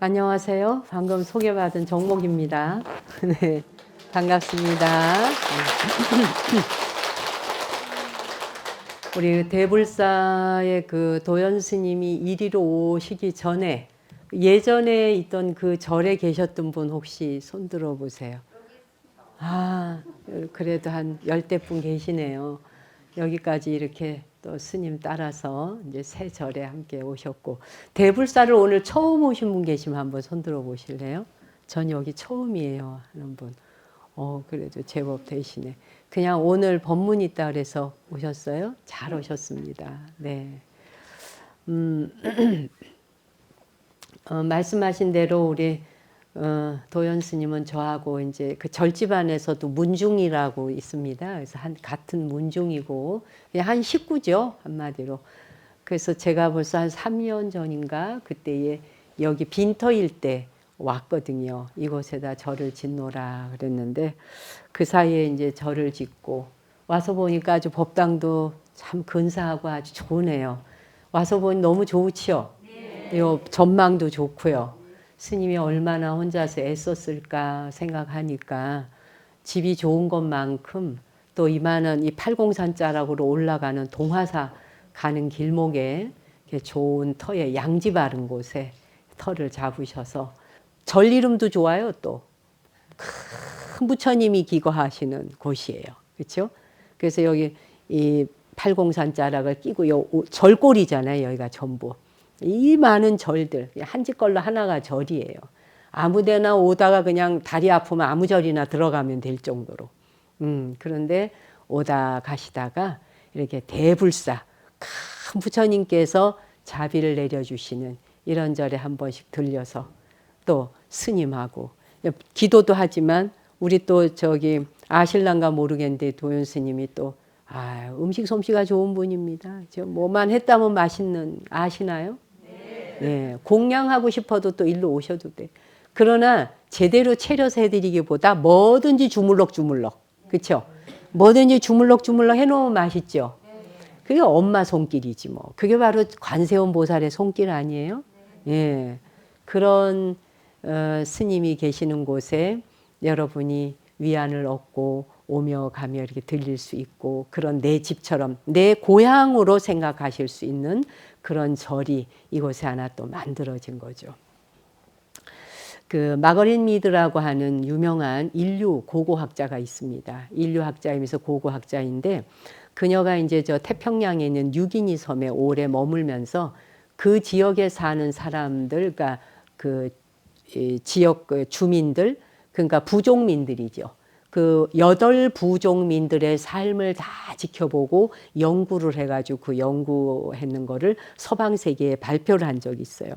안녕하세요. 방금 소개받은 정목입니다. 네, 반갑습니다. 우리 대불사의 그 도연 스님이 이리로 오시기 전에 예전에 있던 그 절에 계셨던 분 혹시 손 들어 보세요. 아, 그래도 한 열대 분 계시네요. 여기까지 이렇게 또 스님 따라서 이제 새 절에 함께 오셨고, 대불사를 오늘 처음 오신 분 계시면 한번 손 들어 보실래요? 전 여기 처음이에요 하는 분. 그래도 제법 되시네. 그냥 오늘 법문 있다 그래서 오셨어요? 잘 오셨습니다. 네. 음, 말씀하신 대로 우리 도연 스님은 저하고 이제 그 절집안에서도 문중이라고 있습니다. 그래서 같은 문중이고 그냥 한 식구죠 한마디로. 그래서 제가 벌써 한 3년 전인가 그때에 여기 빈터일 때 왔거든요. 이곳에다 절을 짓노라 그랬는데 그 사이에 이제 절을 짓고 와서 보니까 아주 법당도 참 근사하고 아주 좋으네요. 와서 보니 너무 좋지요. 요 전망도 좋고요. 스님이 얼마나 혼자서 애썼을까 생각하니까 집이 좋은 것만큼 또 이만한 이 팔공산자락으로 올라가는 동화사 가는 길목에 좋은 터에 양지 바른 곳에 터를 잡으셔서 절 이름도 좋아요. 또 큰 부처님이 기거하시는 곳이에요. 그렇죠? 그래서 여기 이 팔공산자락을 끼고 절골이잖아요. 여기가 전부. 이 많은 절들 한 집 걸로 하나가 절이에요. 아무데나 오다가 그냥 다리 아프면 아무 절이나 들어가면 될 정도로. 그런데 오다 가시다가 이렇게 대불사 큰 부처님께서 자비를 내려주시는 이런 절에 한 번씩 들려서 또 스님하고 기도도 하지만 우리 또 저기 아실란가 모르겠는데 도연 스님이 또 음식 솜씨가 좋은 분입니다. 저 뭐만 했다면 맛있는 아시나요? 네, 공양하고 싶어도 또 일로 오셔도 돼. 그러나 제대로 차려서 해드리기보다 뭐든지 주물럭주물럭. 그렇죠? 뭐든지 주물럭주물럭 해놓으면 맛있죠? 그게 엄마 손길이지 뭐. 그게 바로 관세음 보살의 손길 아니에요? 예. 그런 스님이 계시는 곳에 여러분이 위안을 얻고 오며 가며 이렇게 들릴 수 있고 그런 내 집처럼 내 고향으로 생각하실 수 있는 그런 절이 이곳에 하나 또 만들어진 거죠. 그 마거릿 미드라고 하는 유명한 인류 고고학자가 있습니다. 인류학자이면서 고고학자인데 그녀가 이제 저 태평양에 있는 뉴기니 섬에 오래 머물면서 그 지역에 사는 사람들, 그러니까 그 지역 주민들, 그러니까 부족민들이죠. 그 8부족민들의 삶을 다 지켜보고 연구를 해가지고 그 연구했는 거를 서방 세계에 발표를 한 적이 있어요.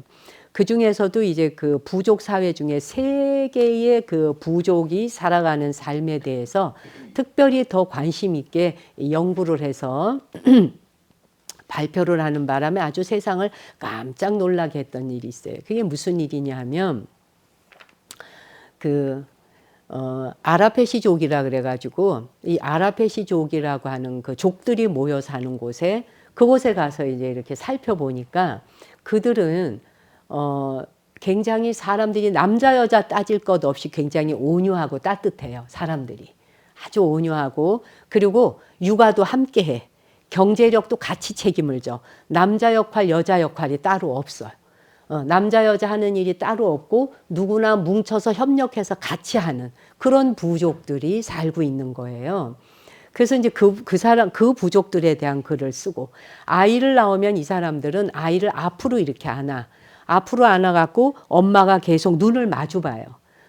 그 중에서도 이제 그 부족 사회 중에 3개의 그 부족이 살아가는 삶에 대해서 특별히 더 관심 있게 연구를 해서 발표를 하는 바람에 아주 세상을 깜짝 놀라게 했던 일이 있어요. 그게 무슨 일이냐 하면 아라페시족이라 그래가지고 이 아라페시족이라고 하는 그 족들이 모여 사는 곳에 그곳에 가서 이제 이렇게 살펴보니까 그들은 굉장히 사람들이 남자 여자 따질 것 없이 굉장히 온유하고 따뜻해요. 사람들이 아주 온유하고 그리고 육아도 함께해. 경제력도 같이 책임을 져. 남자 역할 여자 역할이 따로 없어요. 남자 여자 하는 일이 따로 없고 누구나 뭉쳐서 협력해서 같이 하는 그런 부족들이 살고 있는 거예요. 그래서 이제 그 부족들에 대한 글을 쓰고 아이를 낳으면 이 사람들은 아이를 앞으로 이렇게 안아. 앞으로 안아갖고 엄마가 계속 눈을 마주 봐요.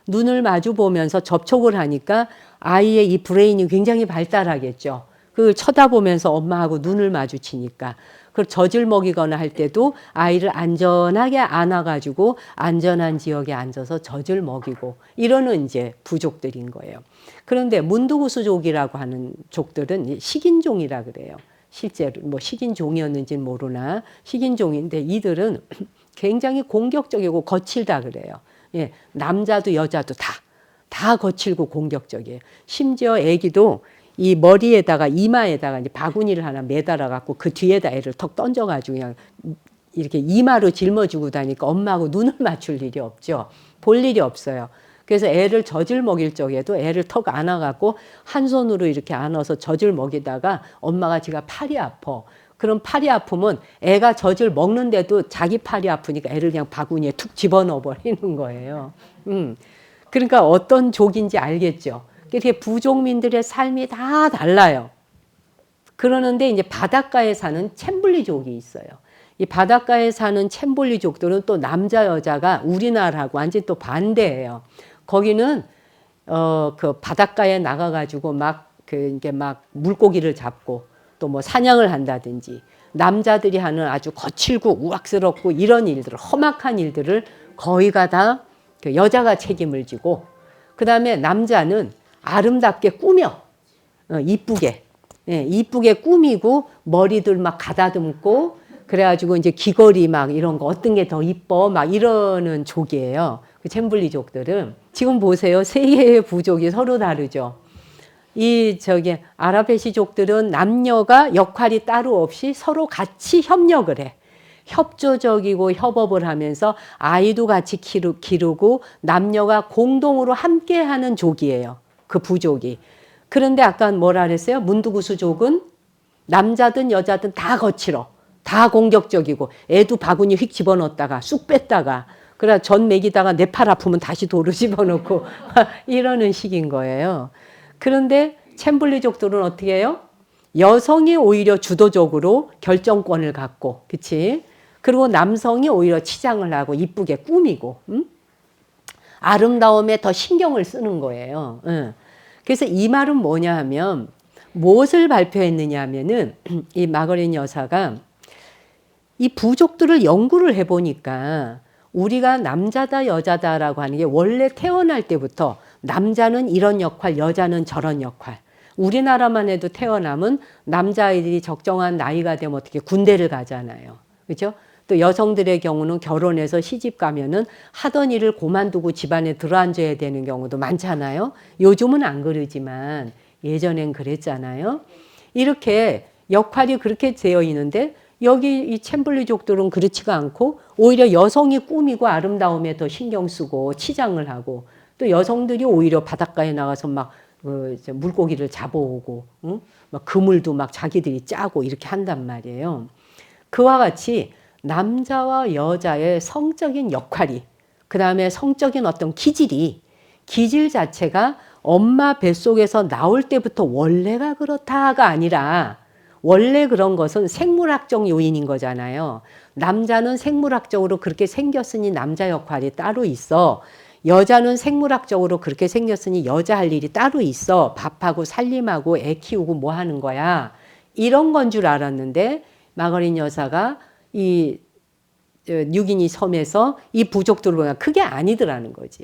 눈을 마주 보면서 접촉을 하니까 아이의 이 브레인이 굉장히 발달하겠죠. 그걸 쳐다보면서 엄마하고 눈을 마주치니까. 그걸 젖을 먹이거나 할 때도 아이를 안전하게 안아가지고 안전한 지역에 앉아서 젖을 먹이고 이러는 이제 부족들인 거예요. 그런데 문두구스족이라고 하는 족들은 식인종이라 그래요. 실제로 뭐 식인종이었는지는 모르나 식인종인데 이들은 굉장히 공격적이고 거칠다 그래요. 예, 남자도 여자도 다 거칠고 공격적이에요. 심지어 애기도 이 머리에다가 이마에다가 이제 바구니를 하나 매달아 갖고 그 뒤에다 애를 턱 던져 가지고 그냥 이렇게 이마로 짊어지고 다니까 엄마하고 눈을 맞출 일이 없죠. 볼 일이 없어요. 그래서 애를 젖을 먹일 적에도 애를 턱 안아갖고 한 손으로 이렇게 안아서 젖을 먹이다가 엄마가 지가 팔이 아파. 그럼 팔이 아프면 애가 젖을 먹는데도 자기 팔이 아프니까 애를 그냥 바구니에 툭 집어넣어 버리는 거예요. 그러니까 어떤 족인지 알겠죠. 이렇게 부족민들의 삶이 다 달라요. 그러는데 이제 바닷가에 사는 챔블리족이 있어요. 이 바닷가에 사는 챔블리족들은 또 남자 여자가 우리나라하고 완전 또 반대예요. 거기는 그 바닷가에 나가가지고 이게 막 물고기를 잡고 또 뭐 사냥을 한다든지 남자들이 하는 아주 거칠고 우악스럽고 이런 일들을 험악한 일들을 거의가 다 그 여자가 책임을 지고 그 다음에 남자는 아름답게 꾸며 이쁘게 이쁘게 꾸미고 머리들 막 가다듬고 그래가지고 이제 귀걸이 막 이런 거 어떤 게 더 이뻐 막 이러는 족이에요. 그 챔블리족들은 지금 보세요. 세 개의 부족이 서로 다르죠. 아랍해시족들은 남녀가 역할이 따로 없이 서로 같이 협력을 해. 협조적이고 협업을 하면서 아이도 같이 기르고 남녀가 공동으로 함께하는 족이에요. 그 부족이. 그런데 아까 뭐라 그랬어요? 문두구스족은 남자든 여자든 다 거칠어. 다 공격적이고 애도 바구니 휙 집어넣었다가 쑥 뺐다가 그래 전 먹이다가 내 팔 아프면 다시 도로 집어넣고 이러는 식인 거예요. 그런데 챔블리족들은 어떻게 해요? 여성이 오히려 주도적으로 결정권을 갖고, 그치? 그리고 남성이 오히려 치장을 하고 이쁘게 꾸미고, 아름다움에 더 신경을 쓰는 거예요. 그래서 이 말은 뭐냐 하면 무엇을 발표했느냐 하면은 이 마거린 여사가 이 부족들을 연구를 해보니까 우리가 남자다 여자다라고 하는 게 원래 태어날 때부터 남자는 이런 역할, 여자는 저런 역할. 우리나라만 해도 태어나면 남자아이들이 적정한 나이가 되면 어떻게 군대를 가잖아요. 그렇죠? 또 여성들의 경우는 결혼해서 시집 가면은 하던 일을 그만두고 집안에 들어앉아야 되는 경우도 많잖아요. 요즘은 안 그러지만 예전엔 그랬잖아요. 이렇게 역할이 그렇게 되어 있는데 여기 이 챔블리족들은 그렇지가 않고 오히려 여성이 꾸미고 아름다움에 더 신경 쓰고 치장을 하고 또 여성들이 오히려 바닷가에 나가서 막 물고기를 잡아오고 막 그물도 막 자기들이 짜고 이렇게 한단 말이에요. 그와 같이 남자와 여자의 성적인 역할이 그 다음에 성적인 어떤 기질 자체가 엄마 뱃속에서 나올 때부터 원래가 그렇다가 아니라 원래 그런 것은 생물학적 요인인 거잖아요. 남자는 생물학적으로 그렇게 생겼으니 남자 역할이 따로 있어. 여자는 생물학적으로 그렇게 생겼으니 여자 할 일이 따로 있어. 밥하고 살림하고 애 키우고 뭐 하는 거야. 이런 건 줄 알았는데 마거린 여사가 이 뉴기니 섬에서 이 부족들을 보면 그게 아니더라는 거지.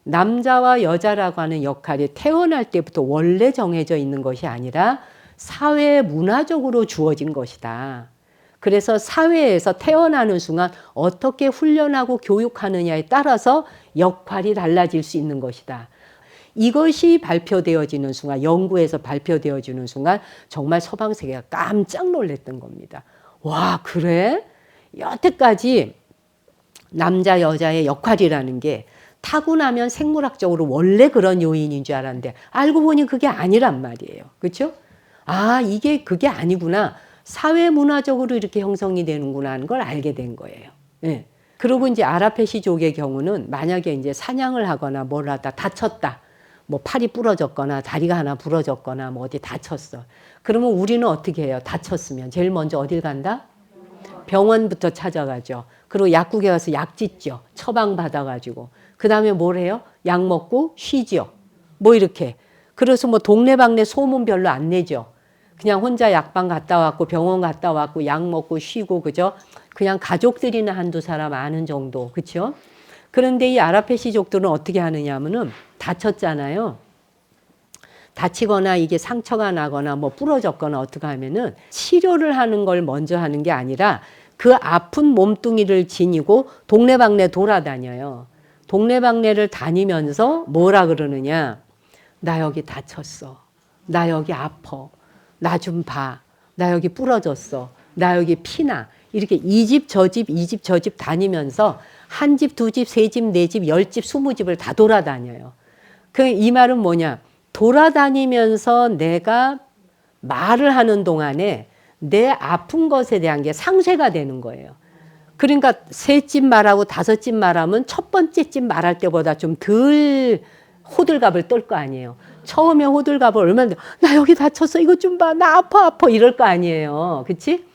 남자와 여자라고 하는 역할이 태어날 때부터 원래 정해져 있는 것이 아니라 사회 문화적으로 주어진 것이다. 그래서 사회에서 태어나는 순간 어떻게 훈련하고 교육하느냐에 따라서 역할이 달라질 수 있는 것이다. 이것이 발표되어지는 순간, 연구에서 발표되어지는 순간 정말 서방 세계가 깜짝 놀랐던 겁니다. 와, 그래? 여태까지 남자 여자의 역할이라는 게 타고나면 생물학적으로 원래 그런 요인인 줄 알았는데 알고 보니 그게 아니란 말이에요. 그렇죠? 아, 이게 그게 아니구나. 사회 문화적으로 이렇게 형성이 되는구나 하는 걸 알게 된 거예요. 예. 그리고 이제 아랍해시족의 경우는 만약에 이제 사냥을 하거나 뭘 하다 다쳤다. 뭐 팔이 부러졌거나 다리가 하나 부러졌거나 뭐 어디 다쳤어. 그러면 우리는 어떻게 해요? 다쳤으면 제일 먼저 어딜 간다? 병원부터 찾아가죠. 그리고 약국에 가서 약 짓죠. 처방 받아가지고. 그 다음에 뭘 해요? 약 먹고 쉬죠. 뭐 이렇게. 그래서 뭐 동네방네 소문 별로 안 내죠. 그냥 혼자 약방 갔다 왔고 병원 갔다 왔고 약 먹고 쉬고 그죠? 그냥 가족들이나 한두 사람 아는 정도. 그렇죠? 그런데 이 아랍해시족들은 어떻게 하느냐 하면은 다쳤잖아요. 다치거나 이게 상처가 나거나 뭐 부러졌거나 어떻게 하면은 치료를 하는 걸 먼저 하는 게 아니라 그 아픈 몸뚱이를 지니고 동네방네 돌아다녀요. 동네방네를 다니면서 뭐라 그러느냐. 나 여기 다쳤어. 나 여기 아파. 나 좀 봐. 나 여기 부러졌어. 나 여기 피나. 이렇게 이 집 저 집 이 집 저 집 다니면서 한 집, 두 집, 세 집, 네 집, 10집, 20집을 다 돌아다녀요. 이 말은 뭐냐? 돌아다니면서 내가 말을 하는 동안에 내 아픈 것에 대한 게 상쇄가 되는 거예요. 그러니까 세 집 말하고 다섯 집 말하면 첫 번째 집 말할 때보다 좀 덜 호들갑을 떨 거 아니에요. 처음에 호들갑을 얼마나 나 여기 다쳤어 이거 좀 봐 나 아파 이럴 거 아니에요. 그치?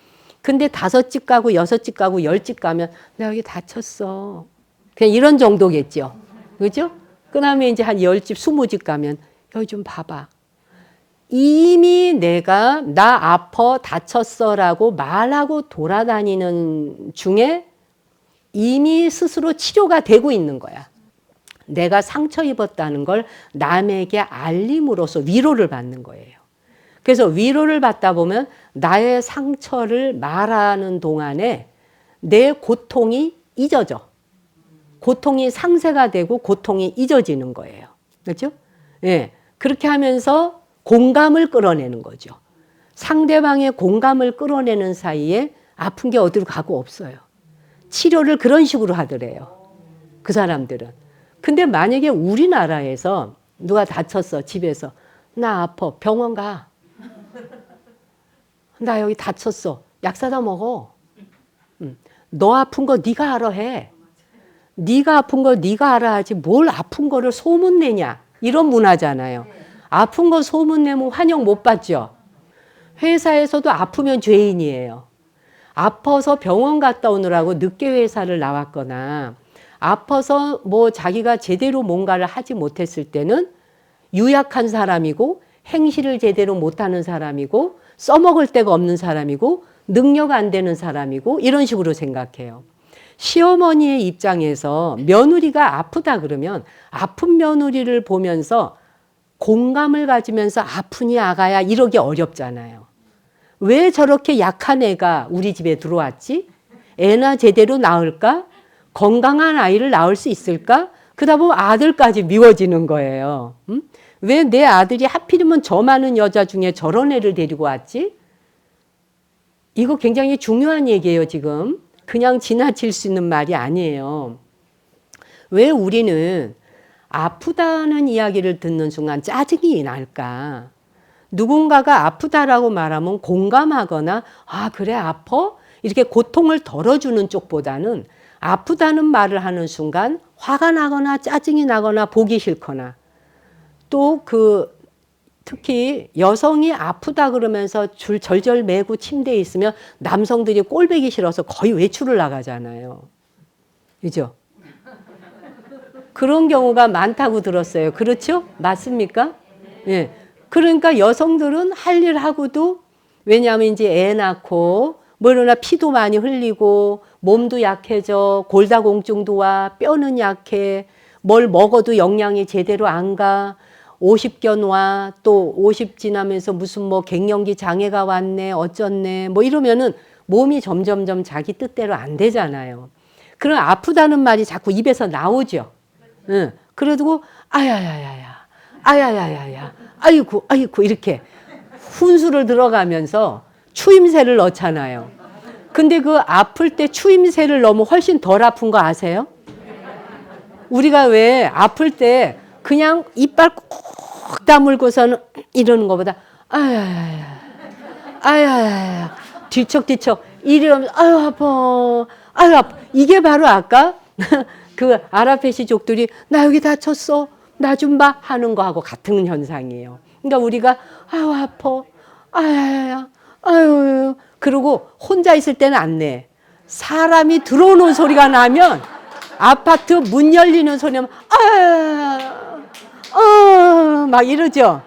근데 다섯 집 가고 여섯 집 가고 10집 가면 나 여기 다쳤어. 그냥 이런 정도겠죠. 그죠? 그 다음에 이제 한 10집 20집 가면 여기 좀 봐봐. 이미 내가 나 아파 다쳤어라고 말하고 돌아다니는 중에 이미 스스로 치료가 되고 있는 거야. 내가 상처 입었다는 걸 남에게 알림으로써 위로를 받는 거예요. 그래서 위로를 받다 보면 나의 상처를 말하는 동안에 내 고통이 잊어져. 고통이 상쇄가 되고 고통이 잊어지는 거예요. 그렇죠? 예. 그렇게 하면서 공감을 끌어내는 거죠. 상대방의 공감을 끌어내는 사이에 아픈 게 어디로 가고 없어요. 치료를 그런 식으로 하더래요. 그 사람들은. 근데 만약에 우리나라에서 누가 다쳤어, 집에서. 나 아파, 병원 가. 나 여기 다쳤어. 약 사다 먹어. 너 아픈 거 네가 알아 해. 네가 아픈 거 네가 알아 하지 뭘 아픈 거를 소문내냐. 이런 문화잖아요. 아픈 거 소문내면 환영 못 받죠. 회사에서도 아프면 죄인이에요. 아파서 병원 갔다 오느라고 늦게 회사를 나왔거나 아파서 뭐 자기가 제대로 뭔가를 하지 못했을 때는 유약한 사람이고 행실을 제대로 못하는 사람이고 써먹을 데가 없는 사람이고 능력 안 되는 사람이고 이런 식으로 생각해요. 시어머니의 입장에서 며느리가 아프다 그러면 아픈 며느리를 보면서 공감을 가지면서 아프니 아가야 이러기 어렵잖아요. 왜 저렇게 약한 애가 우리 집에 들어왔지? 애나 제대로 낳을까? 건강한 아이를 낳을 수 있을까? 그러다 보면 아들까지 미워지는 거예요. 왜 내 아들이 하필이면 저 많은 여자 중에 저런 애를 데리고 왔지? 이거 굉장히 중요한 얘기예요, 지금. 그냥 지나칠 수 있는 말이 아니에요. 왜 우리는 아프다는 이야기를 듣는 순간 짜증이 날까? 누군가가 아프다라고 말하면 공감하거나 아 그래 아파? 이렇게 고통을 덜어주는 쪽보다는 아프다는 말을 하는 순간 화가 나거나 짜증이 나거나 보기 싫거나 또 특히 여성이 아프다 그러면서 줄 절절 매고 침대에 있으면 남성들이 꼴보기 싫어서 거의 외출을 나가잖아요. 그죠? 그런 경우가 많다고 들었어요. 그렇죠? 맞습니까? 예. 그러니까 여성들은 할 일 하고도 왜냐하면 이제 애 낳고 뭐 이러나 피도 많이 흘리고 몸도 약해져 골다공증도 와 뼈는 약해 뭘 먹어도 영양이 제대로 안 가 50견 와 또 50 지나면서 무슨 뭐 갱년기 장애가 왔네 어쩌네 뭐 이러면은 몸이 점점점 자기 뜻대로 안 되잖아요. 그럼 아프다는 말이 자꾸 입에서 나오죠. 응. 그래도 아야야야야 아야야야야 아이고 아이고 이렇게 훈수를 들어가면서 추임새를 넣잖아요. 근데 그 아플 때 추임새를 넣으면 훨씬 덜 아픈 거 아세요? 우리가 왜 아플 때 그냥 이빨 꾹 다물고서는 이러는 것보다 아야야야 아야야야 뒤척뒤척 이러면 아유 아파 아유 아파 이게 바로 아까 그 아랍해시족들이 나 여기 다쳤어 나 좀 봐 하는 거하고 같은 현상이에요. 그러니까 우리가 아유 아파 아야야야 아유 그리고 혼자 있을 때는 안 내. 사람이 들어오는 소리가 나면 아파트 문 열리는 소리면 막 이러죠.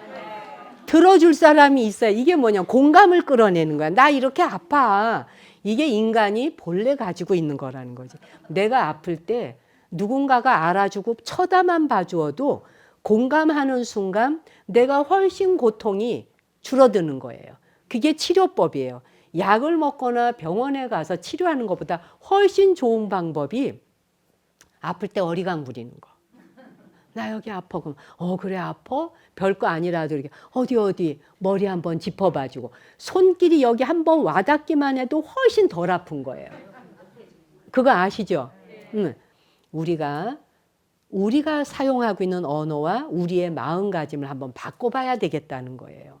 들어줄 사람이 있어요. 이게 뭐냐 공감을 끌어내는 거야. 나 이렇게 아파. 이게 인간이 본래 가지고 있는 거라는 거지. 내가 아플 때 누군가가 알아주고 쳐다만 봐주어도 공감하는 순간 내가 훨씬 고통이 줄어드는 거예요. 그게 치료법이에요. 약을 먹거나 병원에 가서 치료하는 것보다 훨씬 좋은 방법이 아플 때 어리광 부리는 거. 나 여기 아파. 그럼 그래 아파? 별거 아니라도 이렇게 어디 머리 한번 짚어봐주고 손길이 여기 한번 와닿기만 해도 훨씬 덜 아픈 거예요. 그거 아시죠? 응. 우리가 사용하고 있는 언어와 우리의 마음가짐을 한번 바꿔봐야 되겠다는 거예요.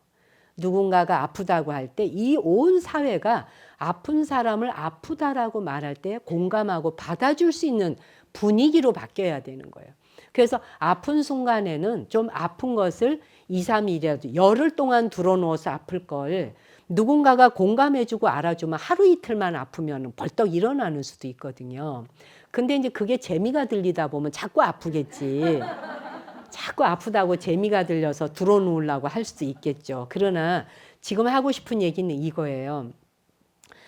누군가가 아프다고 할 때 이 온 사회가 아픈 사람을 아프다라고 말할 때 공감하고 받아줄 수 있는 분위기로 바뀌어야 되는 거예요. 그래서 아픈 순간에는 좀 아픈 것을 2, 3일이라도 열흘 동안 들어놓아서 아플 걸 누군가가 공감해주고 알아주면 하루 이틀만 아프면 벌떡 일어나는 수도 있거든요. 근데 이제 그게 재미가 들리다 보면 자꾸 아프겠지. 자꾸 아프다고 재미가 들려서 들어놓으려고 할 수도 있겠죠. 그러나 지금 하고 싶은 얘기는 이거예요.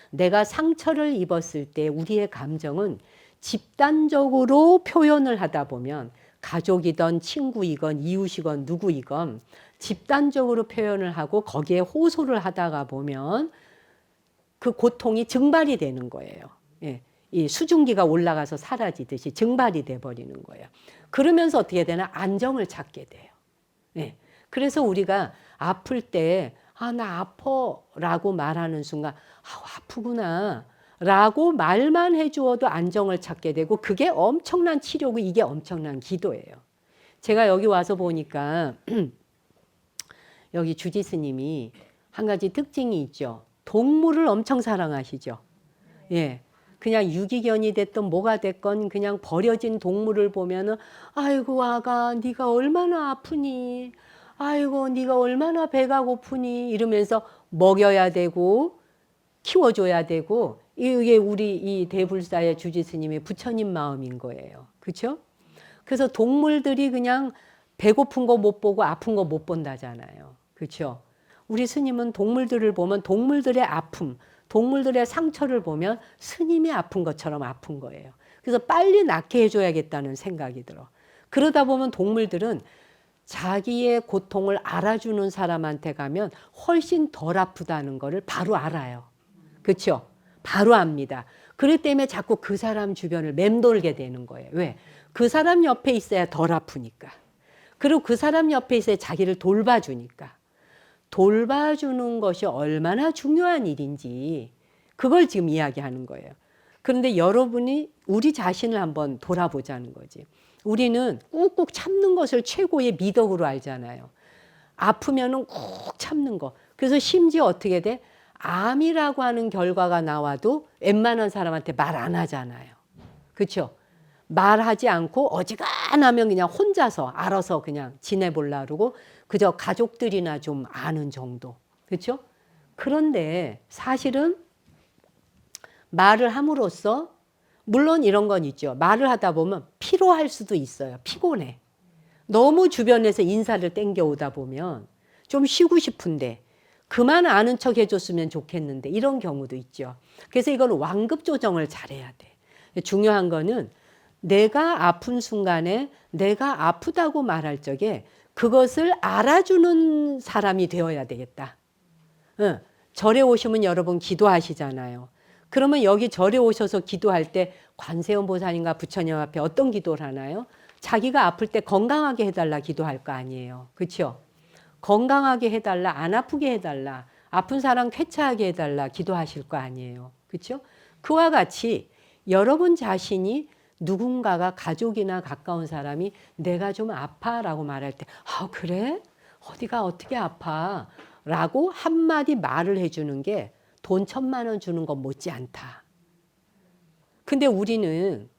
내가 상처를 입었을 때 우리의 감정은 집단적으로 표현을 하다 보면 가족이건 친구이건 이웃이건 누구이건 집단적으로 표현을 하고 거기에 호소를 하다가 보면 그 고통이 증발이 되는 거예요. 예. 이 수증기가 올라가서 사라지듯이 증발이 돼버리는 거예요. 그러면서 어떻게 되나 안정을 찾게 돼요. 예. 그래서 우리가 아플 때 나 아파 라고 말하는 순간 아프구나 라고 말만 해주어도 안정을 찾게 되고 그게 엄청난 치료고 이게 엄청난 기도예요. 제가 여기 와서 보니까 여기 주지스님이 한 가지 특징이 있죠. 동물을 엄청 사랑하시죠. 예. 그냥 유기견이 됐든 뭐가 됐건 그냥 버려진 동물을 보면은 아이고 아가 네가 얼마나 아프니 아이고 네가 얼마나 배가 고프니 이러면서 먹여야 되고 키워줘야 되고 이게 우리 이 대불사의 주지스님의 부처님 마음인 거예요. 그렇죠? 그래서 동물들이 그냥 배고픈 거 못 보고 아픈 거 못 본다잖아요. 그렇죠? 우리 스님은 동물들을 보면 동물들의 아픔 동물들의 상처를 보면 스님이 아픈 것처럼 아픈 거예요. 그래서 빨리 낫게 해줘야겠다는 생각이 들어. 그러다 보면 동물들은 자기의 고통을 알아주는 사람한테 가면 훨씬 덜 아프다는 거를 바로 알아요. 그렇죠? 바로 압니다. 그렇기 때문에 자꾸 그 사람 주변을 맴돌게 되는 거예요. 왜? 그 사람 옆에 있어야 덜 아프니까. 그리고 그 사람 옆에 있어야 자기를 돌봐주니까. 돌봐주는 것이 얼마나 중요한 일인지 그걸 지금 이야기하는 거예요. 그런데 여러분이 우리 자신을 한번 돌아보자는 거지. 우리는 꾹꾹 참는 것을 최고의 미덕으로 알잖아요. 아프면은 꾹 참는 거. 그래서 심지어 어떻게 돼? 암이라고 하는 결과가 나와도 웬만한 사람한테 말 안 하잖아요. 그렇죠? 말하지 않고 어지간하면 그냥 혼자서 알아서 그냥 지내보려고 그러고 그저 가족들이나 좀 아는 정도. 그렇죠? 그런데 사실은 말을 함으로써 물론 이런 건 있죠. 말을 하다 보면 피로할 수도 있어요. 피곤해. 너무 주변에서 인사를 땡겨오다 보면 좀 쉬고 싶은데 그만 아는 척 해줬으면 좋겠는데 이런 경우도 있죠. 그래서 이건 완급 조정을 잘해야 돼. 중요한 거는 내가 아픈 순간에 내가 아프다고 말할 적에 그것을 알아주는 사람이 되어야 되겠다. 절에 오시면 여러분 기도하시잖아요. 그러면 여기 절에 오셔서 기도할 때 관세음 보살님과 부처님 앞에 어떤 기도를 하나요? 자기가 아플 때 건강하게 해달라 기도할 거 아니에요. 그렇죠? 건강하게 해달라, 안 아프게 해달라, 아픈 사람 쾌차하게 해달라 기도하실 거 아니에요. 그렇죠? 그와 같이 여러분 자신이 누군가가 가족이나 가까운 사람이 내가 좀 아파라고 말할 때 그래? 어디가 어떻게 아파? 라고 한마디 말을 해주는 게 돈 1,000만 원 주는 것 못지않다. 근데 우리는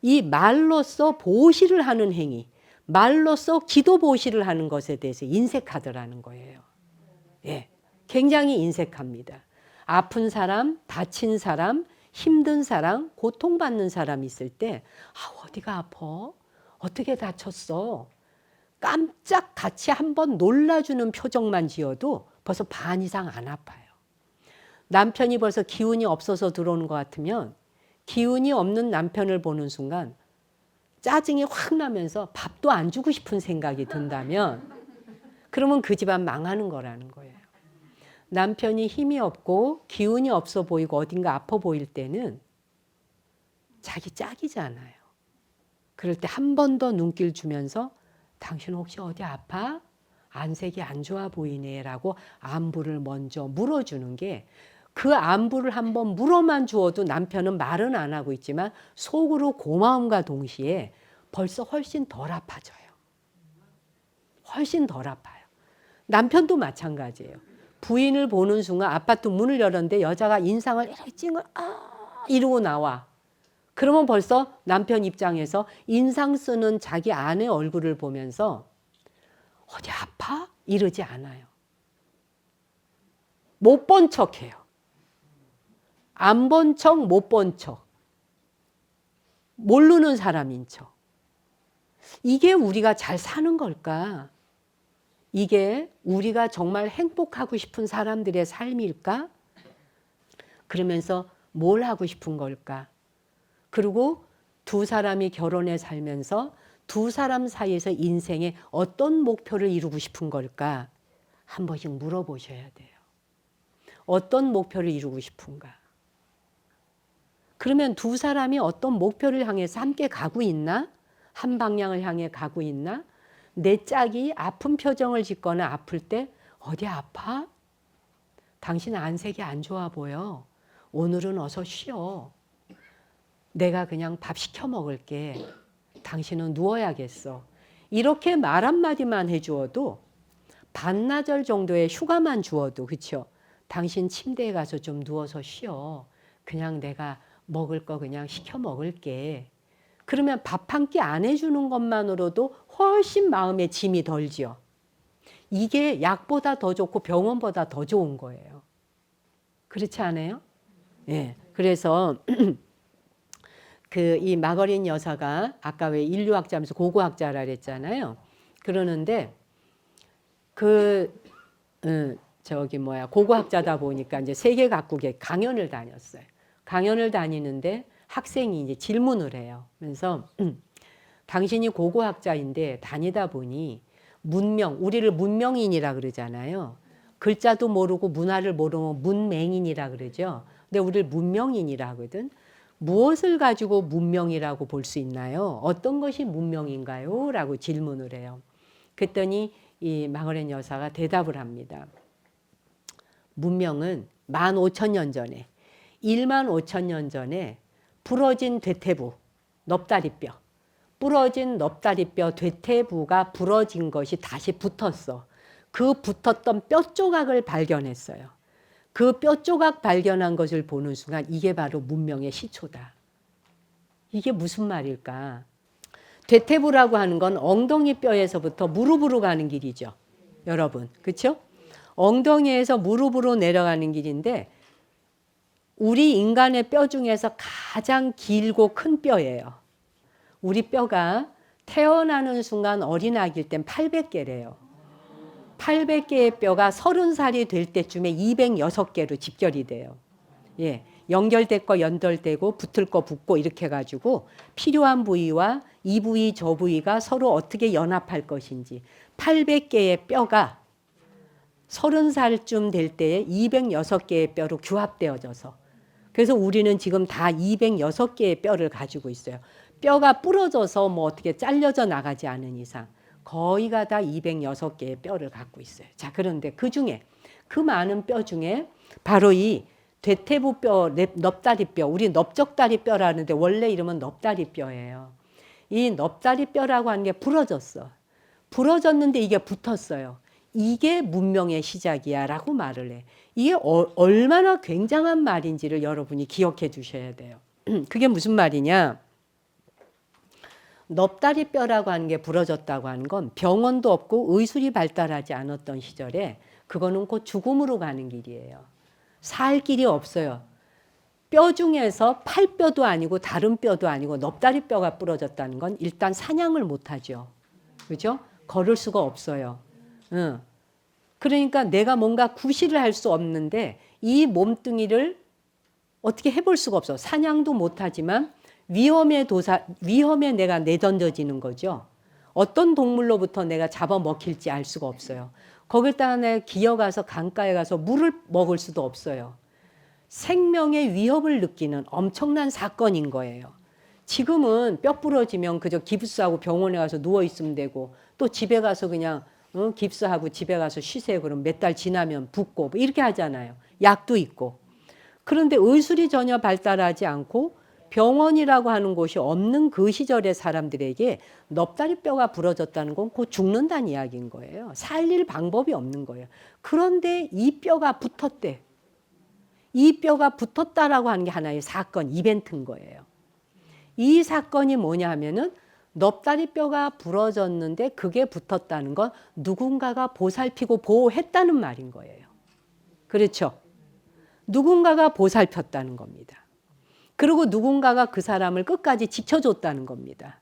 이 말로써 보시를 하는 행위, 말로써 기도 보시를 하는 것에 대해서 인색하더라는 거예요. 예, 굉장히 인색합니다. 아픈 사람, 다친 사람, 힘든 사람, 고통받는 사람 있을 때 어디가 아파? 어떻게 다쳤어? 깜짝 같이 한번 놀라주는 표정만 지어도 벌써 반 이상 안 아파요. 남편이 벌써 기운이 없어서 들어오는 것 같으면 기운이 없는 남편을 보는 순간 짜증이 확 나면서 밥도 안 주고 싶은 생각이 든다면 그러면 그 집안 망하는 거라는 거예요. 남편이 힘이 없고 기운이 없어 보이고 어딘가 아파 보일 때는 자기 짝이잖아요. 그럴 때 한 번 더 눈길 주면서 당신 혹시 어디 아파? 안색이 안 좋아 보이네 라고 안부를 먼저 물어주는 게, 그 안부를 한번 물어만 주어도 남편은 말은 안 하고 있지만 속으로 고마움과 동시에 벌써 훨씬 덜 아파져요. 훨씬 덜 아파요. 남편도 마찬가지예요. 부인을 보는 순간 아파트 문을 열었는데 여자가 인상을 이렇게 찡을 이러고 나와. 그러면 벌써 남편 입장에서 인상 쓰는 자기 아내 얼굴을 보면서 어디 아파? 이러지 않아요. 못 본 척해요. 안 본 척, 못 본 척. 모르는 사람인 척. 이게 우리가 잘 사는 걸까? 이게 우리가 정말 행복하고 싶은 사람들의 삶일까? 그러면서 뭘 하고 싶은 걸까? 그리고 두 사람이 결혼해 살면서 두 사람 사이에서 인생에 어떤 목표를 이루고 싶은 걸까? 한 번씩 물어보셔야 돼요. 어떤 목표를 이루고 싶은가? 그러면 두 사람이 어떤 목표를 향해서 함께 가고 있나? 한 방향을 향해 가고 있나? 내 짝이 아픈 표정을 짓거나 아플 때 어디 아파? 당신 안색이 안 좋아 보여. 오늘은 어서 쉬어. 내가 그냥 밥 시켜 먹을게. 당신은 누워야겠어. 이렇게 말 한마디만 해주어도, 반나절 정도의 휴가만 주어도, 그렇죠? 당신 침대에 가서 좀 누워서 쉬어. 그냥 내가 먹을 거 그냥 시켜 먹을게. 그러면 밥 한 끼 안 해주는 것만으로도 훨씬 마음의 짐이 덜지요. 이게 약보다 더 좋고 병원보다 더 좋은 거예요. 그렇지 않아요? 예. 그래서 이 마거린 여사가 아까 왜 인류학자면서 고고학자라 그랬잖아요. 그러는데 고고학자다 보니까 이제 세계 각국에 강연을 다녔어요. 강연을 다니는데 학생이 이제 질문을 해요. 그래서 당신이 고고학자인데 다니다 보니 우리를 문명인이라 그러잖아요. 글자도 모르고 문화를 모르면 문맹인이라 그러죠. 근데 우리를 문명인이라 하거든. 무엇을 가지고 문명이라고 볼 수 있나요? 어떤 것이 문명인가요? 라고 질문을 해요. 그랬더니 이 마거렌 여사가 대답을 합니다. 문명은 15,000년 전에, 15,000년 전에 부러진 대퇴부, 넙다리뼈, 부러진 넙다리뼈 대퇴부가 부러진 것이 다시 붙었어. 그 붙었던 뼈 조각을 발견했어요. 그 뼈 조각 발견한 것을 보는 순간 이게 바로 문명의 시초다. 이게 무슨 말일까? 대퇴부라고 하는 건 엉덩이 뼈에서부터 무릎으로 가는 길이죠. 여러분, 그렇죠? 엉덩이에서 무릎으로 내려가는 길인데 우리 인간의 뼈 중에서 가장 길고 큰 뼈예요. 우리 뼈가 태어나는 순간 어린아기일 땐 800개래요. 800개의 뼈가 30살이 될 때쯤에 206개로 집결이 돼요. 예, 연결될 거 연결되고 붙을 거 붙고 이렇게 해가지고 필요한 부위와 이 부위 저 부위가 서로 어떻게 연합할 것인지 800개의 뼈가 30살쯤 될 때에 206개의 뼈로 규합되어져서, 그래서 우리는 지금 다 206개의 뼈를 가지고 있어요. 뼈가 부러져서 뭐 어떻게 잘려져 나가지 않은 이상 거의가 다 206개의 뼈를 갖고 있어요. 자, 그런데 그 많은 뼈 중에 바로 이 대퇴부뼈, 넙다리뼈, 우리 넓적다리뼈라는데 원래 이름은 넙다리뼈예요. 이 넙다리뼈라고 하는 게 부러졌어. 부러졌는데 이게 붙었어요. 이게 문명의 시작이야 라고 말을 해. 이게 얼마나 굉장한 말인지를 여러분이 기억해 두셔야 돼요. 그게 무슨 말이냐? 넙다리뼈라고 하는 게 부러졌다고 하는 건 병원도 없고 의술이 발달하지 않았던 시절에 그거는 곧 죽음으로 가는 길이에요. 살 길이 없어요. 뼈 중에서 팔뼈도 아니고 다른 뼈도 아니고 넙다리뼈가 부러졌다는 건 일단 사냥을 못하죠. 그죠? 걸을 수가 없어요. 그러니까 내가 뭔가 구실을 할 수 없는데 이 몸뚱이를 어떻게 해볼 수가 없어. 사냥도 못하지만 위험에 내가 내던져지는 거죠. 어떤 동물로부터 내가 잡아먹힐지 알 수가 없어요. 거기다가 내가 기어가서 강가에 가서 물을 먹을 수도 없어요. 생명의 위협을 느끼는 엄청난 사건인 거예요. 지금은 뼈 부러지면 그저 깁스하고 병원에 가서 누워 있으면 되고 또 집에 가서 그냥 깁스하고 집에 가서 쉬세요. 그럼 몇 달 지나면 붓고 뭐 이렇게 하잖아요. 약도 있고. 그런데 의술이 전혀 발달하지 않고 병원이라고 하는 곳이 없는 그 시절의 사람들에게 넙다리뼈가 부러졌다는 건 곧 죽는다는 이야기인 거예요. 살릴 방법이 없는 거예요. 그런데 이 뼈가 붙었대. 이 뼈가 붙었다라고 하는 게 하나의 사건, 이벤트인 거예요. 이 사건이 뭐냐 하면은 넙다리뼈가 부러졌는데 그게 붙었다는 건 누군가가 보살피고 보호했다는 말인 거예요. 그렇죠? 누군가가 보살폈다는 겁니다. 그리고 누군가가 그 사람을 끝까지 지켜줬다는 겁니다.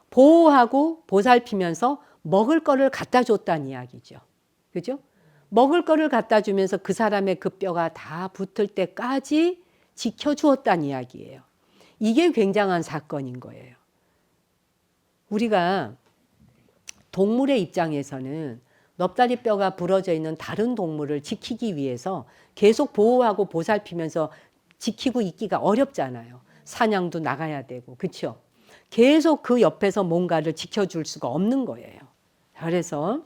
보호하고 보살피면서 먹을 거를 갖다 줬다는 이야기죠. 그죠? 먹을 거를 갖다 주면서 그 사람의 그 뼈가 다 붙을 때까지 지켜주었다는 이야기예요. 이게 굉장한 사건인 거예요. 우리가 동물의 입장에서는 넙다리뼈가 부러져 있는 다른 동물을 지키기 위해서 계속 보호하고 보살피면서 지키고 있기가 어렵잖아요. 사냥도 나가야 되고, 그렇죠? 계속 그 옆에서 뭔가를 지켜줄 수가 없는 거예요. 그래서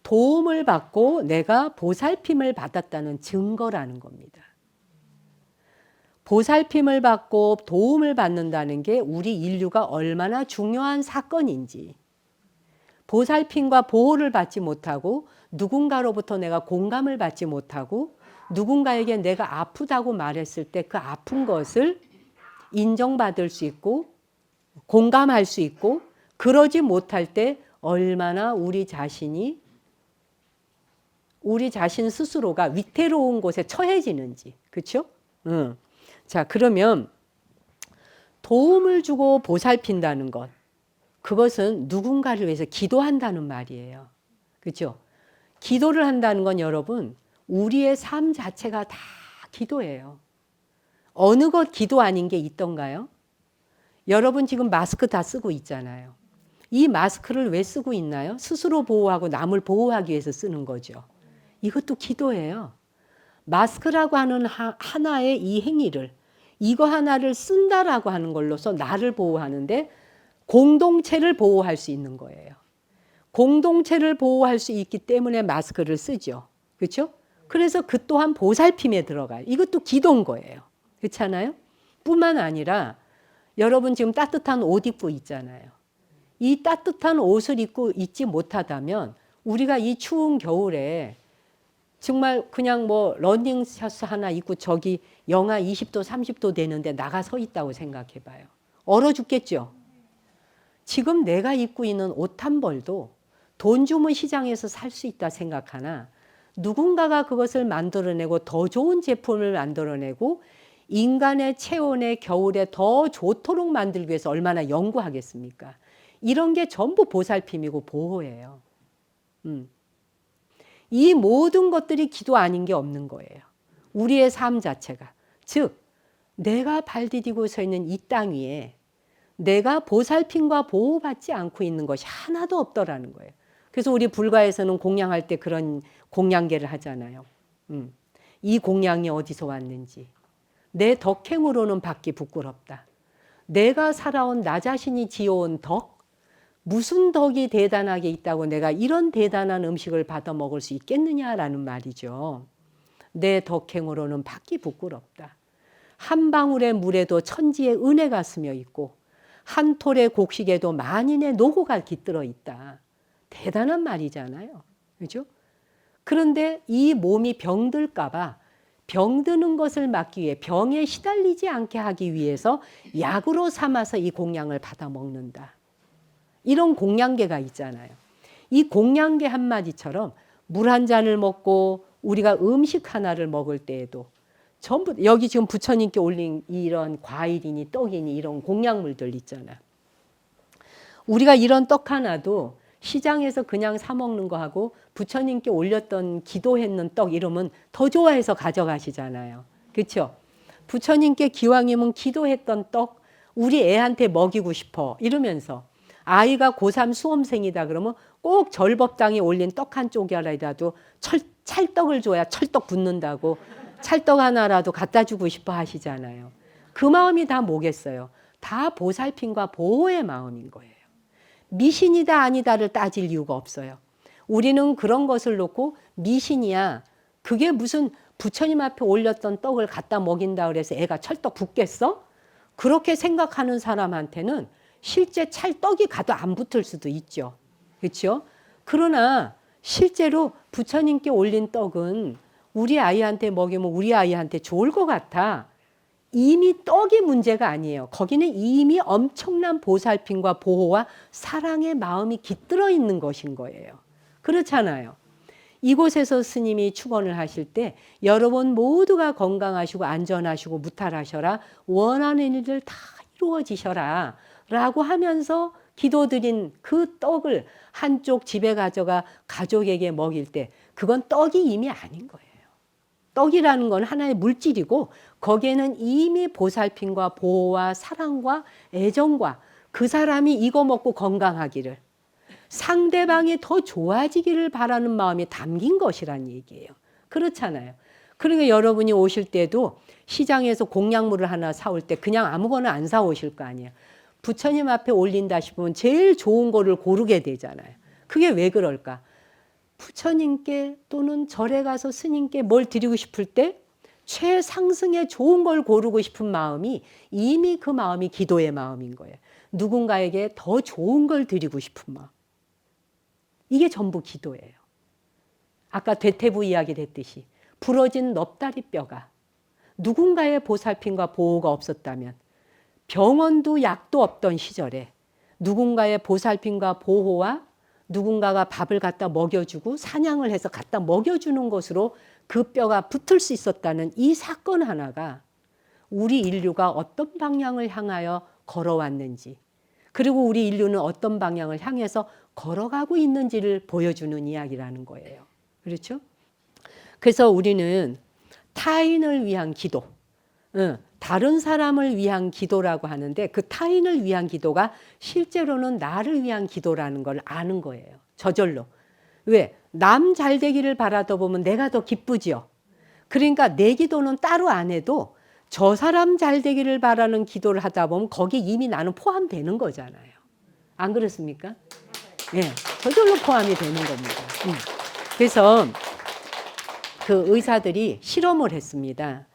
도움을 받고 내가 보살핌을 받았다는 증거라는 겁니다. 보살핌을 받고 도움을 받는다는 게 우리 인류가 얼마나 중요한 사건인지, 보살핌과 보호를 받지 못하고 누군가로부터 내가 공감을 받지 못하고 누군가에게 내가 아프다고 말했을 때 그 아픈 것을 인정받을 수 있고 공감할 수 있고 그러지 못할 때 얼마나 우리 자신 스스로가 위태로운 곳에 처해지는지. 그렇죠? 자, 그러면 도움을 주고 보살핀다는 것, 그것은 누군가를 위해서 기도한다는 말이에요. 그렇죠? 기도를 한다는 건 여러분, 우리의 삶 자체가 다 기도예요. 어느 것 기도 아닌 게 있던가요? 여러분 지금 마스크 다 쓰고 있잖아요. 이 마스크를 왜 쓰고 있나요? 스스로 보호하고 남을 보호하기 위해서 쓰는 거죠. 이것도 기도예요. 마스크라고 하는 하나의 이 행위를, 이거 하나를 쓴다라고 하는 걸로서 나를 보호하는데 공동체를 보호할 수 있는 거예요. 공동체를 보호할 수 있기 때문에 마스크를 쓰죠. 그렇죠? 그래서 그 또한 보살핌에 들어가요. 이것도 기도인 거예요. 그렇잖아요? 뿐만 아니라 여러분 지금 따뜻한 옷 입고 있잖아요. 이 따뜻한 옷을 입고 있지 못하다면 우리가 이 추운 겨울에 정말 그냥 뭐 러닝셔츠 하나 입고 저기 영하 20도 30도 되는데 나가 서 있다고 생각해 봐요. 얼어 죽겠죠? 지금 내가 입고 있는 옷 한 벌도 돈 주면 시장에서 살 수 있다 생각하나 누군가가 그것을 만들어내고 더 좋은 제품을 만들어내고 인간의 체온에 겨울에 더 좋도록 만들기 위해서 얼마나 연구하겠습니까? 이런 게 전부 보살핌이고 보호예요. 이 모든 것들이 기도 아닌 게 없는 거예요. 우리의 삶 자체가. 즉 내가 발 디디고 서 있는 이 땅 위에 내가 보살핌과 보호받지 않고 있는 것이 하나도 없더라는 거예요. 그래서 우리 불가에서는 공양할 때 그런 공양계를 하잖아요. 이 공양이 어디서 왔는지. 내 덕행으로는 받기 부끄럽다. 내가 살아온 나 자신이 지어온 덕, 무슨 덕이 대단하게 있다고 내가 이런 대단한 음식을 받아 먹을 수 있겠느냐라는 말이죠. 내 덕행으로는 받기 부끄럽다. 한 방울의 물에도 천지의 은혜가 스며 있고 한 톨의 곡식에도 만인의 노고가 깃들어 있다. 대단한 말이잖아요. 그죠? 그런데 이 몸이 병들까 봐 병드는 것을 막기 위해 병에 시달리지 않게 하기 위해서 약으로 삼아서 이 공양을 받아 먹는다. 이런 공양계가 있잖아요. 이 공양계 한마디처럼 물 한 잔을 먹고 우리가 음식 하나를 먹을 때에도 전부 여기 지금 부처님께 올린 이런 과일이니 떡이니 이런 공양물들 있잖아. 우리가 이런 떡 하나도 시장에서 그냥 사 먹는 거 하고 부처님께 올렸던 기도했는 떡 이러면 더 좋아해서 가져가시잖아요. 그렇죠? 부처님께 기왕이면 기도했던 떡 우리 애한테 먹이고 싶어 이러면서 아이가 고3 수험생이다 그러면 꼭 절법당에 올린 떡 한 쪽이라도 찰떡을 줘야 철떡 붙는다고 찰떡 하나라도 갖다 주고 싶어 하시잖아요. 그 마음이 다 뭐겠어요? 다 보살핌과 보호의 마음인 거예요. 미신이다 아니다를 따질 이유가 없어요. 우리는 그런 것을 놓고 미신이야, 그게 무슨 부처님 앞에 올렸던 떡을 갖다 먹인다 그래서 애가 철떡 붙겠어? 그렇게 생각하는 사람한테는 실제 찰떡이 가도 안 붙을 수도 있죠. 그렇죠? 그러나 실제로 부처님께 올린 떡은 우리 아이한테 먹이면 우리 아이한테 좋을 것 같아. 이미 떡이 문제가 아니에요. 거기는 이미 엄청난 보살핌과 보호와 사랑의 마음이 깃들어 있는 것인 거예요. 그렇잖아요. 이곳에서 스님이 축원을 하실 때 여러분 모두가 건강하시고 안전하시고 무탈하셔라, 원하는 일들 다 이루어지셔라 라고 하면서 기도드린 그 떡을 한쪽 집에 가져가 가족에게 먹일 때 그건 떡이 이미 아닌 거예요. 떡이라는 건 하나의 물질이고 거기에는 이미 보살핌과 보호와 사랑과 애정과 그 사람이 이거 먹고 건강하기를, 상대방이 더 좋아지기를 바라는 마음이 담긴 것이란 얘기예요. 그렇잖아요. 그러니까 여러분이 오실 때도 시장에서 공약물을 하나 사올 때 그냥 아무거나 안 사오실 거 아니에요. 부처님 앞에 올린다 싶으면 제일 좋은 거를 고르게 되잖아요. 그게 왜 그럴까? 부처님께 또는 절에 가서 스님께 뭘 드리고 싶을 때 최상승의 좋은 걸 고르고 싶은 마음이 이미 그 마음이 기도의 마음인 거예요. 누군가에게 더 좋은 걸 드리고 싶은 마음. 이게 전부 기도예요. 아까 대퇴부 이야기 됐듯이 부러진 넙다리 뼈가 누군가의 보살핌과 보호가 없었다면, 병원도 약도 없던 시절에 누군가의 보살핌과 보호와 누군가가 밥을 갖다 먹여주고 사냥을 해서 갖다 먹여주는 것으로 그 뼈가 붙을 수 있었다는 이 사건 하나가 우리 인류가 어떤 방향을 향하여 걸어왔는지, 그리고 우리 인류는 어떤 방향을 향해서 걸어가고 있는지를 보여주는 이야기라는 거예요. 그렇죠? 그래서 우리는 타인을 위한 기도, 다른 사람을 위한 기도라고 하는데 그 타인을 위한 기도가 실제로는 나를 위한 기도라는 걸 아는 거예요. 저절로. 왜? 남 잘 되기를 바라다 보면 내가 더 기쁘지요. 그러니까 내 기도는 따로 안 해도 저 사람 잘 되기를 바라는 기도를 하다 보면 거기에 이미 나는 포함되는 거잖아요. 안 그렇습니까? 예, 저절로 포함이 되는 겁니다. 그래서 그 의사들이 실험을 했습니다.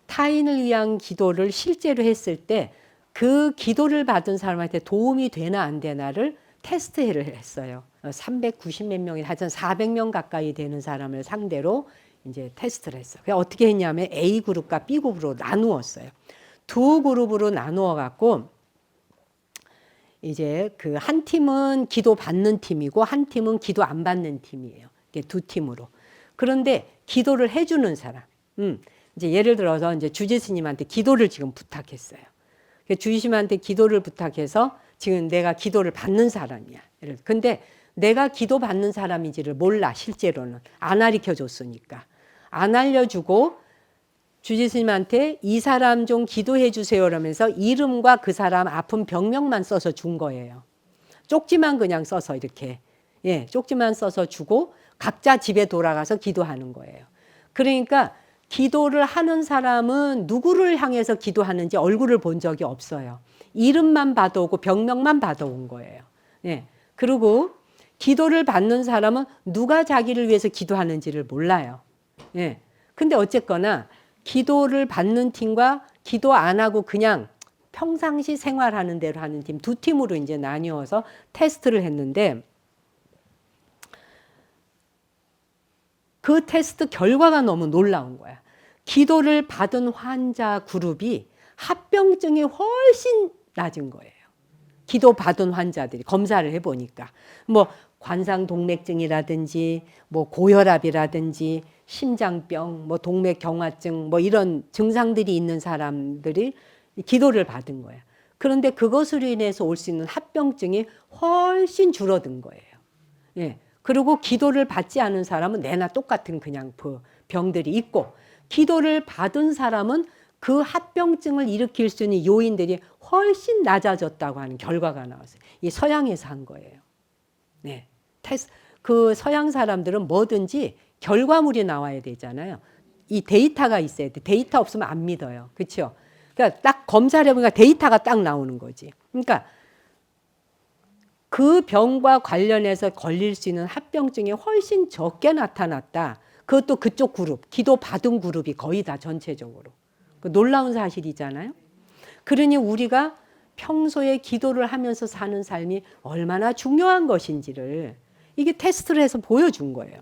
타인을 위한 기도를 실제로 했을 때 그 기도를 받은 사람한테 도움이 되나 안 되나를 테스트를 했어요. 390 몇 명이 하여튼 400명 가까이 되는 사람을 상대로 이제 테스트를 했어요. 어떻게 했냐면 A 그룹과 B 그룹으로 나누었어요. 두 그룹으로 나누어 갖고 이제 그 한 팀은 기도 받는 팀이고 한 팀은 기도 안 받는 팀이에요. 두 팀으로. 그런데 기도를 해주는 사람, 이제 예를 들어서 이제 주지 스님한테 기도를 지금 부탁했어요. 주지 스님한테 기도를 부탁해서 지금 내가 기도를 받는 사람이야. 근데 내가 기도 받는 사람인지를 몰라. 실제로는 안 가르쳐 줬으니까 안 알려주고 주지 스님한테 이 사람 좀 기도해 주세요 그러면서 이름과 그 사람 아픈 병명만 써서 준 거예요. 쪽지만 그냥 써서 이렇게, 예, 쪽지만 써서 주고 각자 집에 돌아가서 기도하는 거예요. 그러니까 기도를 하는 사람은 누구를 향해서 기도하는지 얼굴을 본 적이 없어요. 이름만 받아오고 병명만 받아온 거예요. 예. 그리고 기도를 받는 사람은 누가 자기를 위해서 기도하는지를 몰라요. 예. 근데 어쨌거나 기도를 받는 팀과 기도 안 하고 그냥 평상시 생활하는 대로 하는 팀, 두 팀으로 이제 나뉘어서 테스트를 했는데 그 테스트 결과가 너무 놀라운 거야. 기도를 받은 환자 그룹이 합병증이 훨씬 낮은 거예요. 기도 받은 환자들이 검사를 해보니까 뭐 관상동맥증이라든지 뭐 고혈압이라든지 심장병, 뭐 동맥경화증 뭐 이런 증상들이 있는 사람들이 기도를 받은 거예요. 그런데 그것으로 인해서 올 수 있는 합병증이 훨씬 줄어든 거예요. 예. 그리고 기도를 받지 않은 사람은 내나 똑같은 그냥 병들이 있고, 기도를 받은 사람은 그 합병증을 일으킬 수 있는 요인들이 훨씬 낮아졌다고 하는 결과가 나왔어요. 이 서양에서 한 거예요. 네. 그 서양 사람들은 뭐든지 결과물이 나와야 되잖아요. 이 데이터가 있어야 돼. 데이터 없으면 안 믿어요. 그렇죠? 그러니까 딱 검사를 해보니까 데이터가 딱 나오는 거지. 그러니까 그 병과 관련해서 걸릴 수 있는 합병증이 훨씬 적게 나타났다. 그것도 그쪽 그룹, 기도 받은 그룹이 거의 다 전체적으로. 놀라운 사실이잖아요. 그러니 우리가 평소에 기도를 하면서 사는 삶이 얼마나 중요한 것인지를 이게 테스트를 해서 보여준 거예요.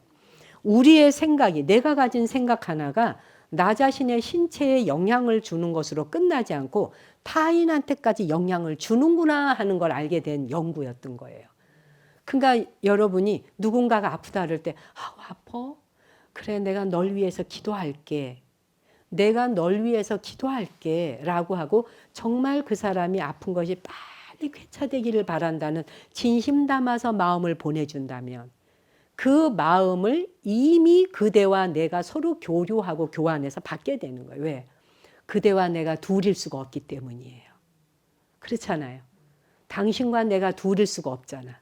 우리의 생각이, 내가 가진 생각 하나가 나 자신의 신체에 영향을 주는 것으로 끝나지 않고 타인한테까지 영향을 주는구나 하는 걸 알게 된 연구였던 거예요. 그러니까 여러분이 누군가가 아프다 그럴 때 아파? 그래, 내가 널 위해서 기도할게. 내가 널 위해서 기도할게 라고 하고 정말 그 사람이 아픈 것이 빨리 쾌차되기를 바란다는 진심 담아서 마음을 보내준다면 그 마음을 이미 그대와 내가 서로 교류하고 교환해서 받게 되는 거예요. 왜? 그대와 내가 둘일 수가 없기 때문이에요. 그렇잖아요. 당신과 내가 둘일 수가 없잖아.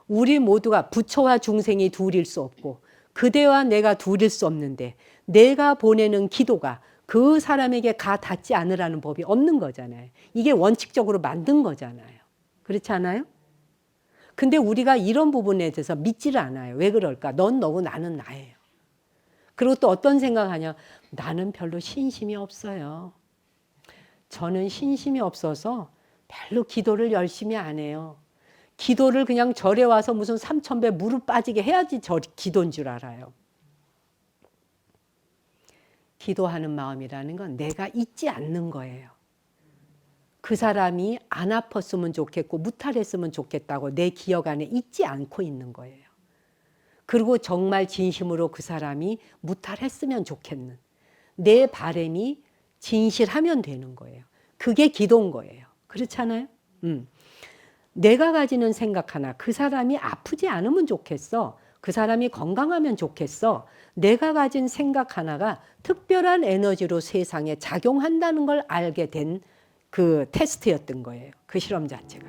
우리 모두가 부처와 중생이 둘일 수 없고 그대와 내가 둘일 수 없는데 내가 보내는 기도가 그 사람에게 가 닿지 않으라는 법이 없는 거잖아요. 이게 원칙적으로 만든 거잖아요. 그렇지 않아요? 근데 우리가 이런 부분에 대해서 믿지를 않아요. 왜 그럴까? 넌 너고 나는 나예요. 그리고 또 어떤 생각하냐? 나는 별로 신심이 없어요. 저는 신심이 없어서 별로 기도를 열심히 안 해요. 기도를 그냥 절에 와서 무슨 3000배 무릎 빠지게 해야지 기도인 줄 알아요. 기도하는 마음이라는 건 내가 잊지 않는 거예요. 그 사람이 안 아팠으면 좋겠고 무탈했으면 좋겠다고 내 기억 안에 잊지 않고 있는 거예요. 그리고 정말 진심으로 그 사람이 무탈했으면 좋겠는 내 바람이 진실하면 되는 거예요. 그게 기도인 거예요. 그렇잖아요? 내가 가지는 생각 하나, 그 사람이 아프지 않으면 좋겠어. 그 사람이 건강하면 좋겠어. 내가 가진 생각 하나가 특별한 에너지로 세상에 작용한다는 걸 알게 된 그 테스트였던 거예요. 그 실험 자체가.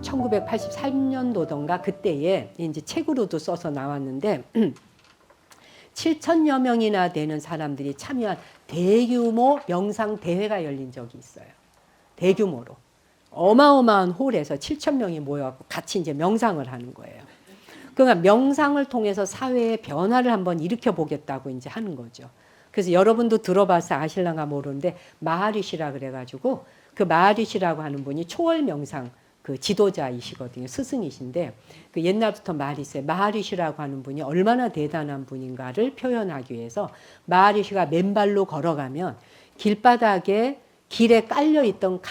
(1983년도던가) 그때에 이제 책으로도 써서 나왔는데 7,000여 명이나 되는 사람들이 참여한 대규모 명상 대회가 열린 적이 있어요. 대규모로. 어마어마한 홀에서 7,000명이 모여서 같이 이제 명상을 하는 거예요. 그러니까 명상을 통해서 사회의 변화를 한번 일으켜 보겠다고 이제 하는 거죠. 그래서 여러분도 들어봐서 아실랑가 모르는데 마하리시라 그래가지고 그 마하리시라고 하는 분이 초월 명상 그 지도자이시거든요. 스승이신데 그 옛날부터 말이 있어요. 마하리시라고 하는 분이 얼마나 대단한 분인가를 표현하기 위해서 마하리시가 맨발로 걸어가면 길바닥에 길에 깔려있던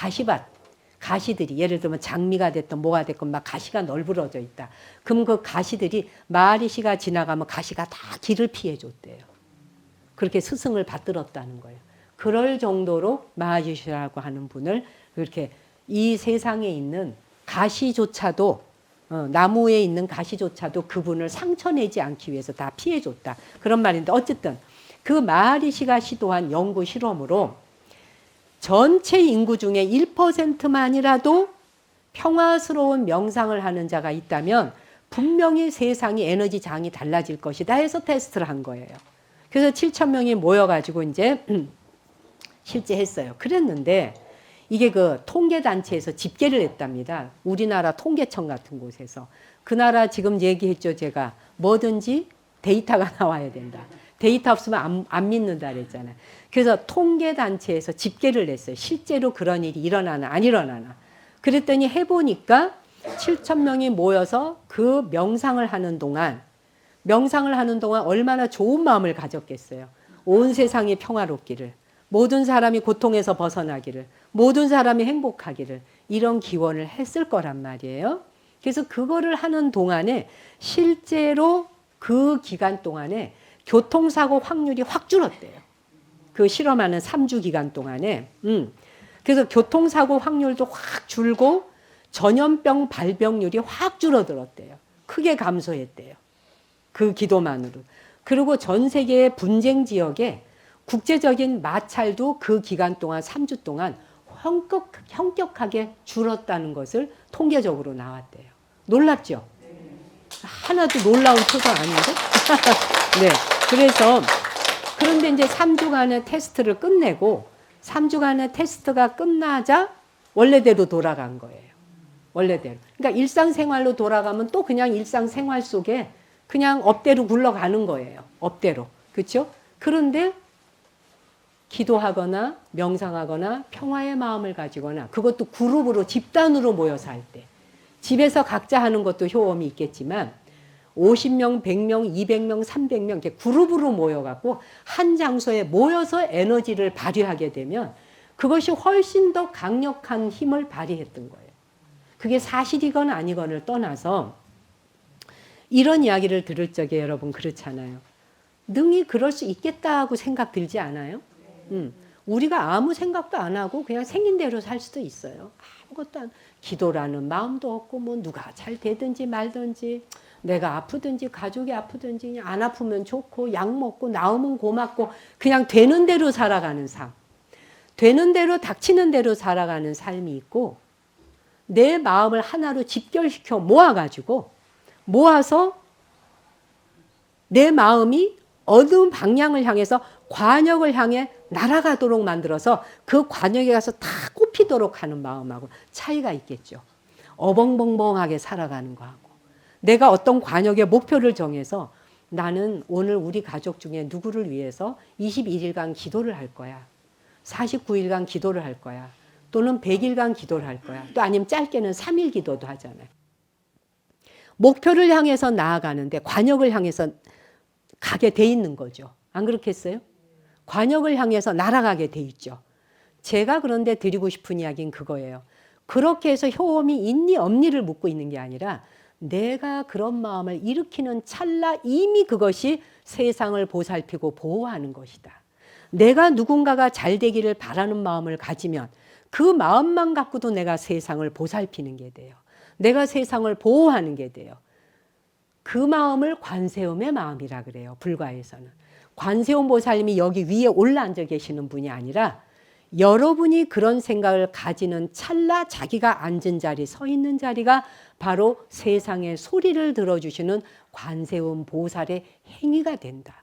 가시들이 예를 들면 장미가 됐든 뭐가 됐든 막 가시가 널브러져 있다. 그럼 그 가시들이 마하리시가 지나가면 가시가 다 길을 피해 줬대요. 그렇게 스승을 받들었다는 거예요. 그럴 정도로 마하리시라고 하는 분을 그렇게 이 세상에 있는 가시조차도 나무에 있는 가시조차도 그분을 상처내지 않기 위해서 다 피해줬다. 그런 말인데 어쨌든 그 마하리시가 시도한 연구 실험으로 전체 인구 중에 1%만이라도 평화스러운 명상을 하는 자가 있다면 분명히 세상이 에너지 장이 달라질 것이다 해서 테스트를 한 거예요. 그래서 7,000명이 모여가지고 이제 실제 했어요. 그랬는데 이게 그 통계단체에서 집계를 했답니다. 우리나라 통계청 같은 곳에서. 그 나라 지금 얘기했죠, 제가. 뭐든지 데이터가 나와야 된다. 데이터 없으면 안 믿는다 그랬잖아요. 그래서 통계단체에서 집계를 냈어요. 실제로 그런 일이 일어나나 안 일어나나. 그랬더니 해보니까 7,000명이 모여서 그 명상을 하는 동안 얼마나 좋은 마음을 가졌겠어요. 온 세상이 평화롭기를. 모든 사람이 고통에서 벗어나기를, 모든 사람이 행복하기를 이런 기원을 했을 거란 말이에요. 그래서 그거를 하는 동안에 실제로 그 기간 동안에 교통사고 확률이 확 줄었대요. 그 실험하는 3주 기간 동안에. 그래서 교통사고 확률도 확 줄고 전염병 발병률이 확 줄어들었대요. 크게 감소했대요. 그 기도만으로. 그리고 전 세계의 분쟁 지역에 국제적인 마찰도 그 기간 동안 3주 동안 현격하게 줄었다는 것을 통계적으로 나왔대요. 놀랍죠? 하나도 놀라운 표정 아닌데? 네. 그래서 그런데 이제 3주간의 테스트를 끝내고 3주간의 테스트가 끝나자 원래대로 돌아간 거예요. 원래대로. 그러니까 일상생활로 돌아가면 또 그냥 일상생활 속에 그냥 업대로 굴러가는 거예요. 업대로. 그렇죠? 그런데 기도하거나 명상하거나 평화의 마음을 가지거나 그것도 그룹으로 집단으로 모여서 할 때 집에서 각자 하는 것도 효험이 있겠지만 50명, 100명, 200명, 300명 이렇게 그룹으로 모여갖고 한 장소에 모여서 에너지를 발휘하게 되면 그것이 훨씬 더 강력한 힘을 발휘했던 거예요. 그게 사실이건 아니건을 떠나서 이런 이야기를 들을 적에 여러분 그렇잖아요. 능히 그럴 수 있겠다 하고 생각 들지 않아요? 우리가 아무 생각도 안 하고 그냥 생긴 대로 살 수도 있어요. 아무것도 안, 기도라는 마음도 없고 뭐 누가 잘 되든지 말든지 내가 아프든지 가족이 아프든지 안 아프면 좋고 약 먹고 나으면 고맙고 그냥 되는 대로 살아가는 삶. 되는 대로 닥치는 대로 살아가는 삶이 있고 내 마음을 하나로 집결시켜 모아가지고 모아서 내 마음이 어두운 방향을 향해서 관역을 향해 날아가도록 만들어서 그 관역에 가서 다 꼽히도록 하는 마음하고 차이가 있겠죠. 어벙벙벙하게 살아가는 거하고 내가 어떤 관역의 목표를 정해서 나는 오늘 우리 가족 중에 누구를 위해서 21일간 기도를 할 거야. 49일간 기도를 할 거야. 또는 100일간 기도를 할 거야. 또 아니면 짧게는 3일 기도도 하잖아요. 목표를 향해서 나아가는데 관역을 향해서 가게 돼 있는 거죠. 안 그렇겠어요? 관역을 향해서 날아가게 돼 있죠. 제가 그런데 드리고 싶은 이야기는 그거예요. 그렇게 해서 효험이 있니 없니를 묻고 있는 게 아니라 내가 그런 마음을 일으키는 찰나 이미 그것이 세상을 보살피고 보호하는 것이다. 내가 누군가가 잘 되기를 바라는 마음을 가지면 그 마음만 갖고도 내가 세상을 보살피는 게 돼요. 내가 세상을 보호하는 게 돼요. 그 마음을 관세음의 마음이라 그래요. 불가에서는. 관세음 보살님이 여기 위에 올라앉아 계시는 분이 아니라 여러분이 그런 생각을 가지는 찰나 자기가 앉은 자리, 서 있는 자리가 바로 세상의 소리를 들어주시는 관세음 보살의 행위가 된다.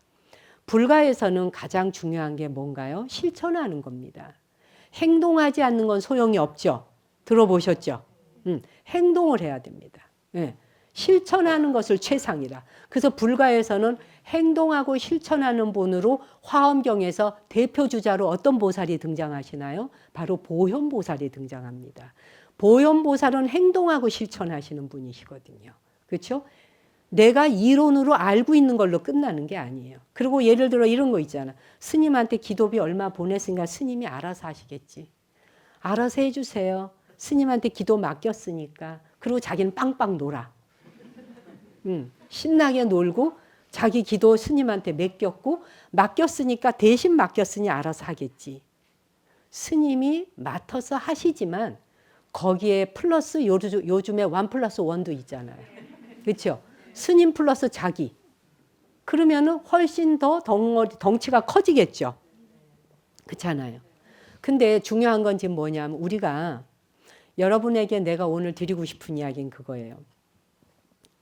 불가에서는 가장 중요한 게 뭔가요? 실천하는 겁니다. 행동하지 않는 건 소용이 없죠. 들어보셨죠? 행동을 해야 됩니다. 네. 실천하는 것을 최상이라. 그래서 불가에서는 행동하고 실천하는 분으로 화엄경에서 대표주자로 어떤 보살이 등장하시나요? 바로 보현보살이 등장합니다. 보현보살은 행동하고 실천하시는 분이시거든요. 그렇죠? 내가 이론으로 알고 있는 걸로 끝나는 게 아니에요. 그리고 예를 들어 이런 거 있잖아. 스님한테 기도비 얼마 보냈으니까 스님이 알아서 하시겠지. 알아서 해주세요. 스님한테 기도 맡겼으니까. 그리고 자기는 빵빵 놀아. 신나게 놀고 자기 기도 스님한테 맡겼으니까 대신 맡겼으니 알아서 하겠지. 스님이 맡아서 하시지만 거기에 플러스 요즘에 1+1도 있잖아요. 그렇죠? 스님 플러스 자기. 그러면은 훨씬 더 덩치가 커지겠죠. 그렇잖아요. 근데 중요한 건 지금 뭐냐면 우리가 여러분에게 내가 오늘 드리고 싶은 이야기는 그거예요.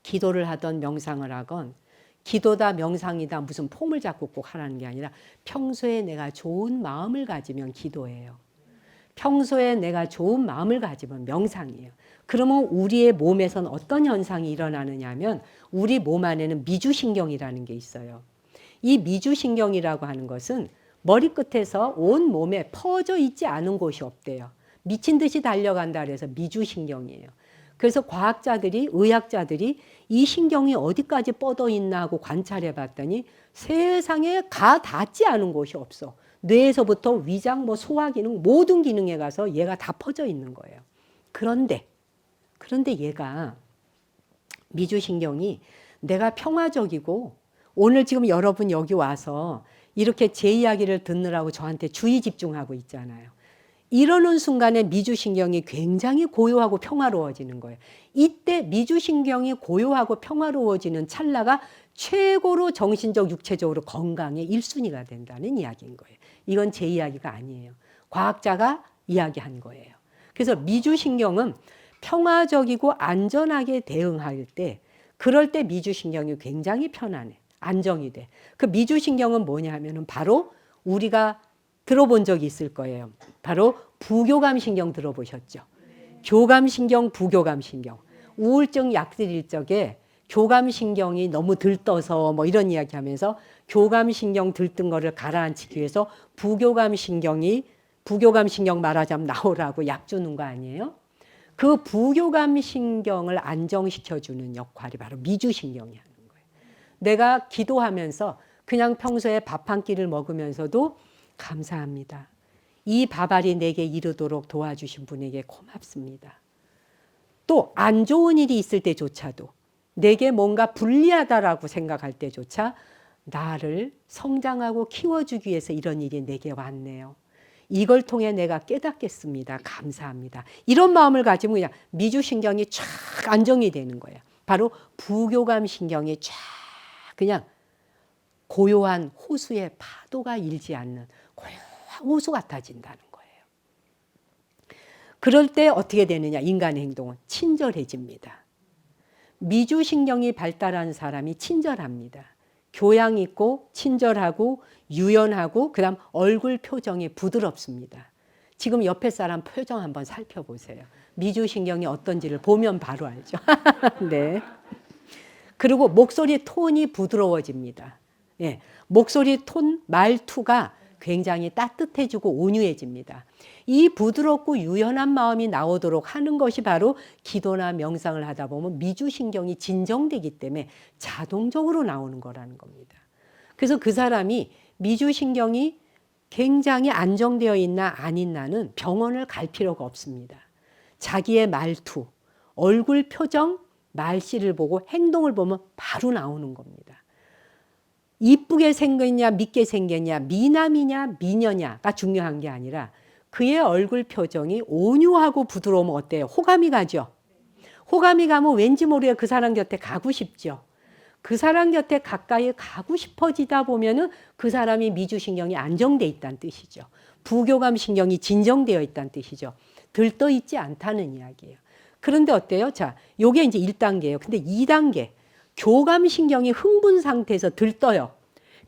기도를 하던 명상을 하건 기도다 명상이다 무슨 폼을 잡고 꼭 하라는 게 아니라 평소에 내가 좋은 마음을 가지면 기도예요. 평소에 내가 좋은 마음을 가지면 명상이에요. 그러면 우리의 몸에선 어떤 현상이 일어나느냐 하면 우리 몸 안에는 미주신경이라는 게 있어요. 이 미주신경이라고 하는 것은 머리끝에서 온 몸에 퍼져 있지 않은 곳이 없대요. 미친 듯이 달려간다 그래서 미주신경이에요. 그래서 과학자들이 의학자들이 이 신경이 어디까지 뻗어 있나 하고 관찰해 봤더니 세상에 가 닿지 않은 곳이 없어. 뇌에서부터 위장, 소화 기능 모든 기능에 가서 얘가 다 퍼져 있는 거예요. 그런데 얘가 미주신경이 내가 평화적이고 오늘 지금 여러분 여기 와서 이렇게 제 이야기를 듣느라고 저한테 주의 집중하고 있잖아요. 이러는 순간에 미주신경이 굉장히 고요하고 평화로워지는 거예요. 이때 미주신경이 고요하고 평화로워지는 찰나가 최고로 정신적, 육체적으로 건강의 1순위가 된다는 이야기인 거예요. 이건 제 이야기가 아니에요. 과학자가 이야기한 거예요. 그래서 미주신경은 평화적이고 안전하게 대응할 때, 그럴 때 미주신경이 굉장히 편안해. 안정이 돼. 그 미주신경은 뭐냐 하면은 바로 우리가 들어본 적이 있을 거예요. 바로 부교감신경 들어보셨죠? 교감신경, 부교감신경. 우울증 약 드릴 적에 교감신경이 너무 들떠서 뭐 이런 이야기 하면서 교감신경 들뜬 거를 가라앉히기 위해서 부교감신경 말하자면 나오라고 약 주는 거 아니에요? 그 부교감신경을 안정시켜주는 역할이 바로 미주신경이 하는 거예요. 내가 기도하면서 그냥 평소에 밥 한 끼를 먹으면서도 감사합니다. 이 밥알이 내게 이르도록 도와주신 분에게 고맙습니다. 또 안 좋은 일이 있을 때조차도 내게 뭔가 불리하다라고 생각할 때조차 나를 성장하고 키워주기 위해서 이런 일이 내게 왔네요. 이걸 통해 내가 깨닫겠습니다. 감사합니다. 이런 마음을 가지면 그냥 미주신경이 쫙 안정이 되는 거예요. 바로 부교감신경이 쫙 그냥 고요한 호수의 파도가 일지 않는 고요한 호수 같아진다는 거예요. 그럴 때 어떻게 되느냐? 인간의 행동은 친절해집니다. 미주신경이 발달한 사람이 친절합니다. 교양 있고 친절하고 유연하고 그다음 얼굴 표정이 부드럽습니다. 지금 옆에 사람 표정 한번 살펴보세요. 미주신경이 어떤지를 보면 바로 알죠. 네. 그리고 목소리 톤이 부드러워집니다. 예, 목소리 톤, 말투가 굉장히 따뜻해지고 온유해집니다. 이 부드럽고 유연한 마음이 나오도록 하는 것이 바로 기도나 명상을 하다 보면 미주신경이 진정되기 때문에 자동적으로 나오는 거라는 겁니다. 그래서 그 사람이 미주신경이 굉장히 안정되어 있나 안 있나는 병원을 갈 필요가 없습니다. 자기의 말투, 얼굴 표정, 말씨를 보고 행동을 보면 바로 나오는 겁니다. 이쁘게 생겼냐 밉게 생겼냐 미남이냐 미녀냐가 중요한 게 아니라 그의 얼굴 표정이 온유하고 부드러우면 어때요? 호감이 가죠. 호감이 가면 왠지 모르게 그 사람 곁에 가고 싶죠. 그 사람 곁에 가까이 가고 싶어지다 보면은 그 사람이 미주신경이 안정돼 있다는 뜻이죠. 부교감신경이 진정되어 있다는 뜻이죠. 들떠 있지 않다는 이야기예요. 그런데 어때요? 자, 요게 이제 1단계예요. 근데 2단계. 교감신경이 흥분 상태에서 들떠요.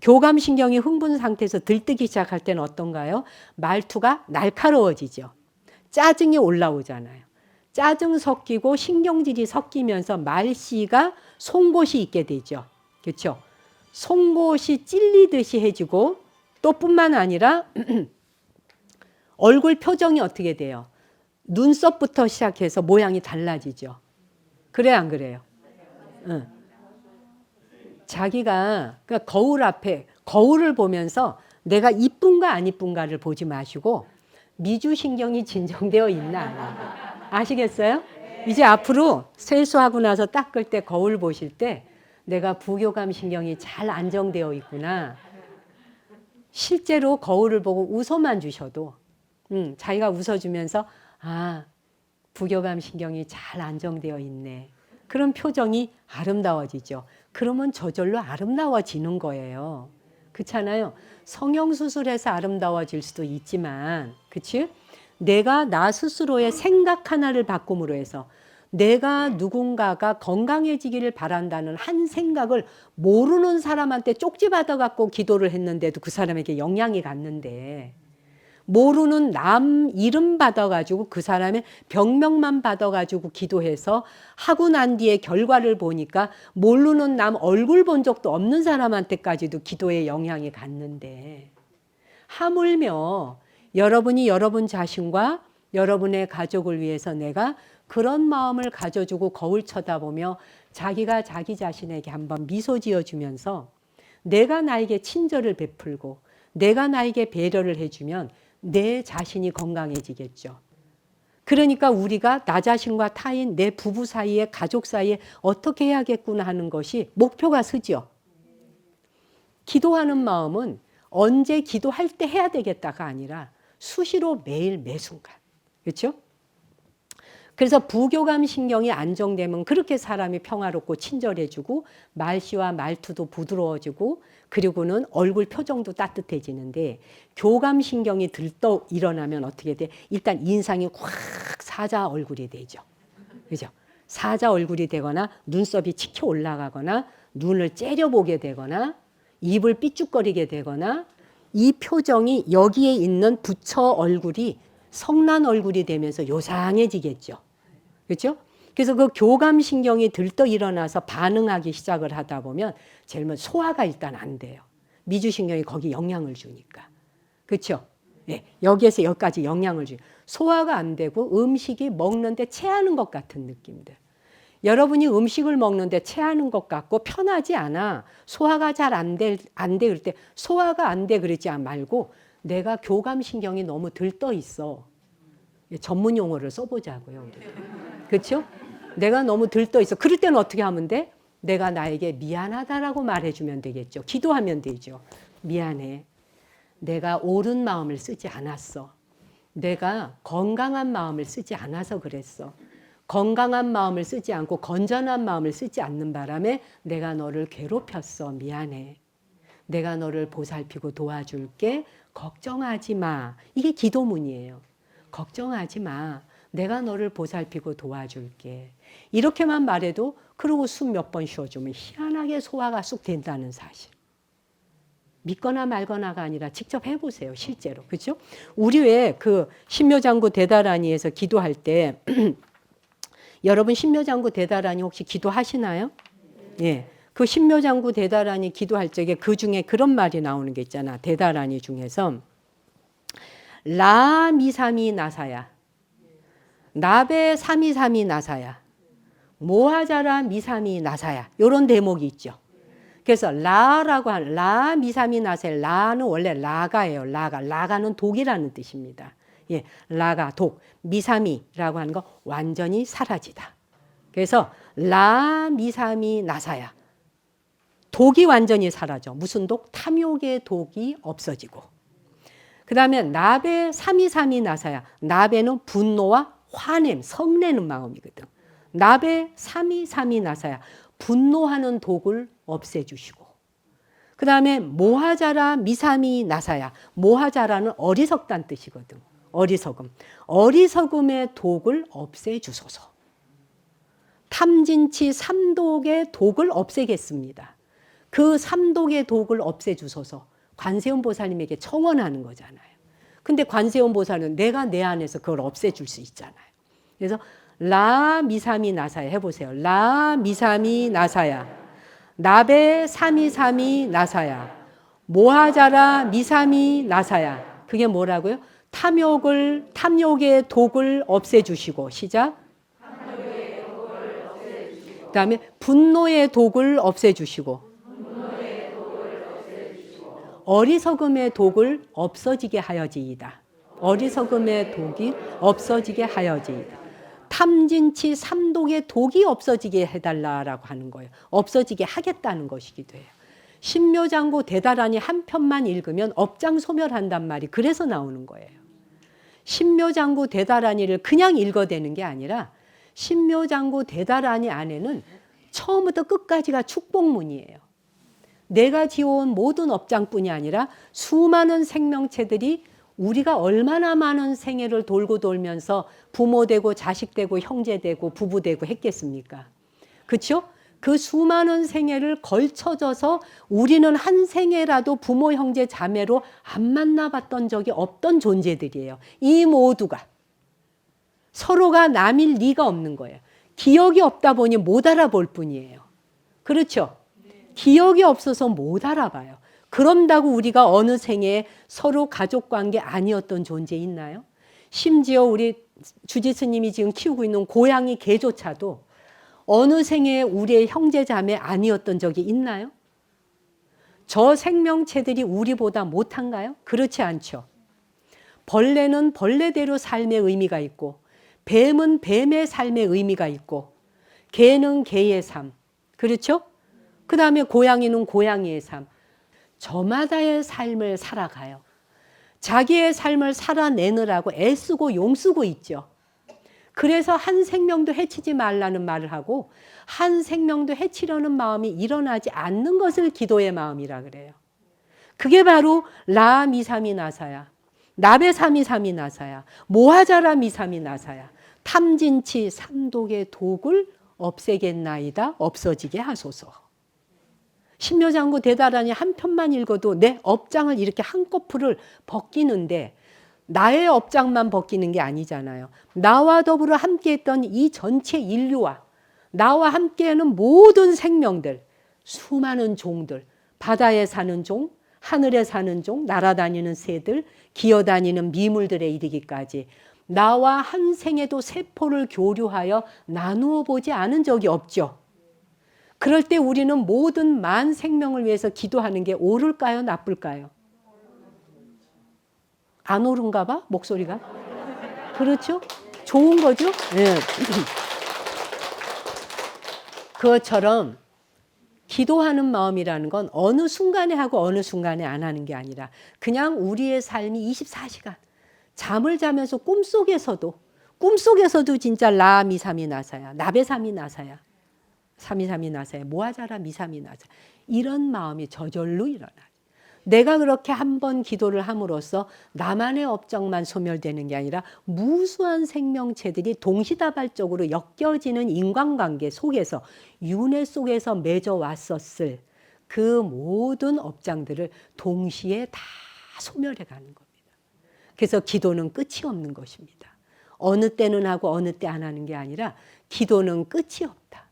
교감신경이 흥분 상태에서 들뜨기 시작할 때는 어떤가요? 말투가 날카로워지죠. 짜증이 올라오잖아요. 짜증 섞이고 신경질이 섞이면서 말씨가 송곳이 있게 되죠. 그렇죠? 송곳이 찔리듯이 해지고 또 뿐만 아니라 얼굴 표정이 어떻게 돼요? 눈썹부터 시작해서 모양이 달라지죠. 그래요, 안 그래요? 응. 자기가 그러니까 거울 앞에 거울을 보면서 내가 이쁜가 안 이쁜가를 보지 마시고 미주신경이 진정되어 있나 아시겠어요? 이제 앞으로 세수하고 나서 닦을 때 거울 보실 때 내가 부교감신경이 잘 안정되어 있구나. 실제로 거울을 보고 웃어만 주셔도 자기가 웃어주면서 아, 부교감신경이 잘 안정되어 있네. 그런 표정이 아름다워지죠. 그러면 저절로 아름다워지는 거예요. 그렇잖아요. 성형수술해서 아름다워질 수도 있지만, 그치? 내가 나 스스로의 생각 하나를 바꿈으로 해서 내가 누군가가 건강해지기를 바란다는 한 생각을 모르는 사람한테 쪽지받아 갖고 기도를 했는데도 그 사람에게 영향이 갔는데, 모르는 남 이름 받아가지고 그 사람의 병명만 받아가지고 기도해서 하고 난 뒤에 결과를 보니까 모르는 남 얼굴 본 적도 없는 사람한테까지도 기도의 영향이 갔는데, 하물며 여러분이 여러분 자신과 여러분의 가족을 위해서 내가 그런 마음을 가져주고 거울 쳐다보며 자기가 자기 자신에게 한번 미소 지어주면서 내가 나에게 친절을 베풀고 내가 나에게 배려를 해주면 내 자신이 건강해지겠죠. 그러니까 우리가 나 자신과 타인, 내 부부 사이에 가족 사이에 어떻게 해야겠구나 하는 것이 목표가 서죠. 기도하는 마음은 언제 기도할 때 해야 되겠다가 아니라 수시로 매일 매순간. 그렇죠? 그래서 부교감 신경이 안정되면 그렇게 사람이 평화롭고 친절해지고 말씨와 말투도 부드러워지고 그리고는 얼굴 표정도 따뜻해지는데 교감 신경이 들떠 일어나면 어떻게 돼? 일단 인상이 확 사자 얼굴이 되죠. 그죠? 사자 얼굴이 되거나 눈썹이 치켜 올라가거나 눈을 째려보게 되거나 입을 삐죽거리게 되거나 이 표정이 여기에 있는 부처 얼굴이 성난 얼굴이 되면서 요상해지겠죠. 그렇죠? 그래서 그 교감신경이 들떠 일어나서 반응하기 시작을 하다 보면 제일 먼저 소화가 일단 안 돼요. 미주신경이 거기 영향을 주니까. 그렇죠? 네, 여기에서 여기까지 영향을 주니까. 소화가 안 되고 음식이 먹는데 체하는 것 같은 느낌들. 여러분이 음식을 먹는데 체하는 것 같고 편하지 않아. 소화가 잘 안 돼 그럴 때 소화가 안 돼 그러지 말고 내가 교감신경이 너무 들떠 있어. 전문 용어를 써보자고요. 그렇죠? 내가 너무 들떠 있어. 그럴 때는 어떻게 하면 돼? 내가 나에게 미안하다라고 말해주면 되겠죠. 기도하면 되죠. 미안해. 내가 옳은 마음을 쓰지 않았어. 내가 건강한 마음을 쓰지 않아서 그랬어. 건강한 마음을 쓰지 않고 건전한 마음을 쓰지 않는 바람에 내가 너를 괴롭혔어. 미안해. 내가 너를 보살피고 도와줄게. 걱정하지 마. 이게 기도문이에요. 걱정하지 마. 내가 너를 보살피고 도와줄게. 이렇게만 말해도 그러고 숨 몇 번 쉬어주면 희한하게 소화가 쑥 된다는 사실. 믿거나 말거나가 아니라 직접 해보세요. 실제로. 그렇죠? 우리 왜 그 신묘장구 대다라니에서 기도할 때 여러분 신묘장구 대다라니 혹시 기도하시나요? 예. 그 신묘장구 대다라니 기도할 적에 그 중에 그런 말이 나오는 게 있잖아. 대다라니 중에서 라 미삼이 나사야. 나베 삼이삼이 나사야. 모하자라 미삼이 나사야. 이런 대목이 있죠. 그래서 라라고 하는 라 미삼이 나사야. 라는 원래 라가예요. 라가는 독이라는 뜻입니다. 예, 라가 독. 미삼이라고 하는 거 완전히 사라지다. 그래서 라 미삼이 나사야. 독이 완전히 사라져. 무슨 독? 탐욕의 독이 없어지고. 그 다음에 나베 삼이삼이 나사야. 나베는 분노와 화냄, 성내는 마음이거든. 나베 삼이삼이 나사야. 분노하는 독을 없애주시고. 그 다음에 모하자라 미삼이 나사야. 모하자라는 어리석다는 뜻이거든. 어리석음. 어리석음의 독을 없애주소서. 탐진치 삼독의 독을 없애겠습니다. 그 삼독의 독을 없애주소서. 관세음 보살님에게 청원하는 거잖아요. 근데 관세음 보살은 내가 내 안에서 그걸 없애줄 수 있잖아요. 그래서 라 미삼이 나사야 해보세요. 라 미삼이 나사야. 나베 삼이삼이 나사야. 모하자라 미삼이 나사야. 그게 뭐라고요? 탐욕의 독을 없애주시고. 시작. 그 다음에 분노의 독을 없애주시고. 어리석음의 독을 없어지게 하여지이다. 어리석음의 독이 없어지게 하여지이다. 탐진치 삼독의 독이 없어지게 해달라라고 하는 거예요. 없어지게 하겠다는 것이기도 해요. 신묘장구 대다라니 한 편만 읽으면 업장소멸한단 말이 그래서 나오는 거예요. 신묘장구 대다라니를 그냥 읽어대는 게 아니라 신묘장구 대다라니 안에는 처음부터 끝까지가 축복문이에요. 내가 지어온 모든 업장뿐이 아니라 수많은 생명체들이 우리가 얼마나 많은 생애를 돌고 돌면서 부모 되고 자식 되고 형제 되고 부부 되고 했겠습니까? 그렇죠? 그 수많은 생애를 걸쳐져서 우리는 한 생애라도 부모 형제 자매로 안 만나봤던 적이 없던 존재들이에요. 이 모두가 서로가 남일 리가 없는 거예요. 기억이 없다 보니 못 알아볼 뿐이에요. 그렇죠? 기억이 없어서 못 알아봐요. 그런다고 우리가 어느 생에 서로 가족관계 아니었던 존재 있나요? 심지어 우리 주지스님이 지금 키우고 있는 고양이 개조차도 어느 생에 우리의 형제자매 아니었던 적이 있나요? 저 생명체들이 우리보다 못한가요? 그렇지 않죠. 벌레는 벌레대로 삶의 의미가 있고 뱀은 뱀의 삶의 의미가 있고 개는 개의 삶. 그렇죠? 그 다음에 고양이는 고양이의 삶. 저마다의 삶을 살아가요. 자기의 삶을 살아내느라고 애쓰고 용쓰고 있죠. 그래서 한 생명도 해치지 말라는 말을 하고 한 생명도 해치려는 마음이 일어나지 않는 것을 기도의 마음이라 그래요. 그게 바로 라미삼이 나사야, 나베삼이삼이 나사야, 모하자라 미삼이 나사야, 탐진치 삼독의 독을 없애겠나이다, 없어지게 하소서. 신묘장구 대다라니 한 편만 읽어도 내 업장을 이렇게 한꺼풀을 벗기는데 나의 업장만 벗기는 게 아니잖아요. 나와 더불어 함께했던 이 전체 인류와 나와 함께하는 모든 생명들, 수많은 종들, 바다에 사는 종, 하늘에 사는 종, 날아다니는 새들, 기어다니는 미물들에 이르기까지 나와 한 생에도 세포를 교류하여 나누어 보지 않은 적이 없죠. 그럴 때 우리는 모든 만 생명을 위해서 기도하는 게 옳을까요? 나쁠까요? 안 옳은가 봐? 목소리가? 그렇죠? 좋은 거죠? 네. 그것처럼 기도하는 마음이라는 건 어느 순간에 하고 어느 순간에 안 하는 게 아니라 그냥 우리의 삶이 24시간 잠을 자면서 꿈속에서도 진짜 라미삼이 나사야, 나베삼이 나사야, 삼이삼이 나사야, 모하자라 미삼이 나사, 이런 마음이 저절로 일어나. 내가 그렇게 한번 기도를 함으로써 나만의 업적만 소멸되는 게 아니라 무수한 생명체들이 동시다발적으로 엮여지는 인간관계 속에서 윤회 속에서 맺어왔었을 그 모든 업장들을 동시에 다 소멸해 가는 겁니다. 그래서 기도는 끝이 없는 것입니다. 어느 때는 하고 어느 때 안 하는 게 아니라 기도는 끝이 없다.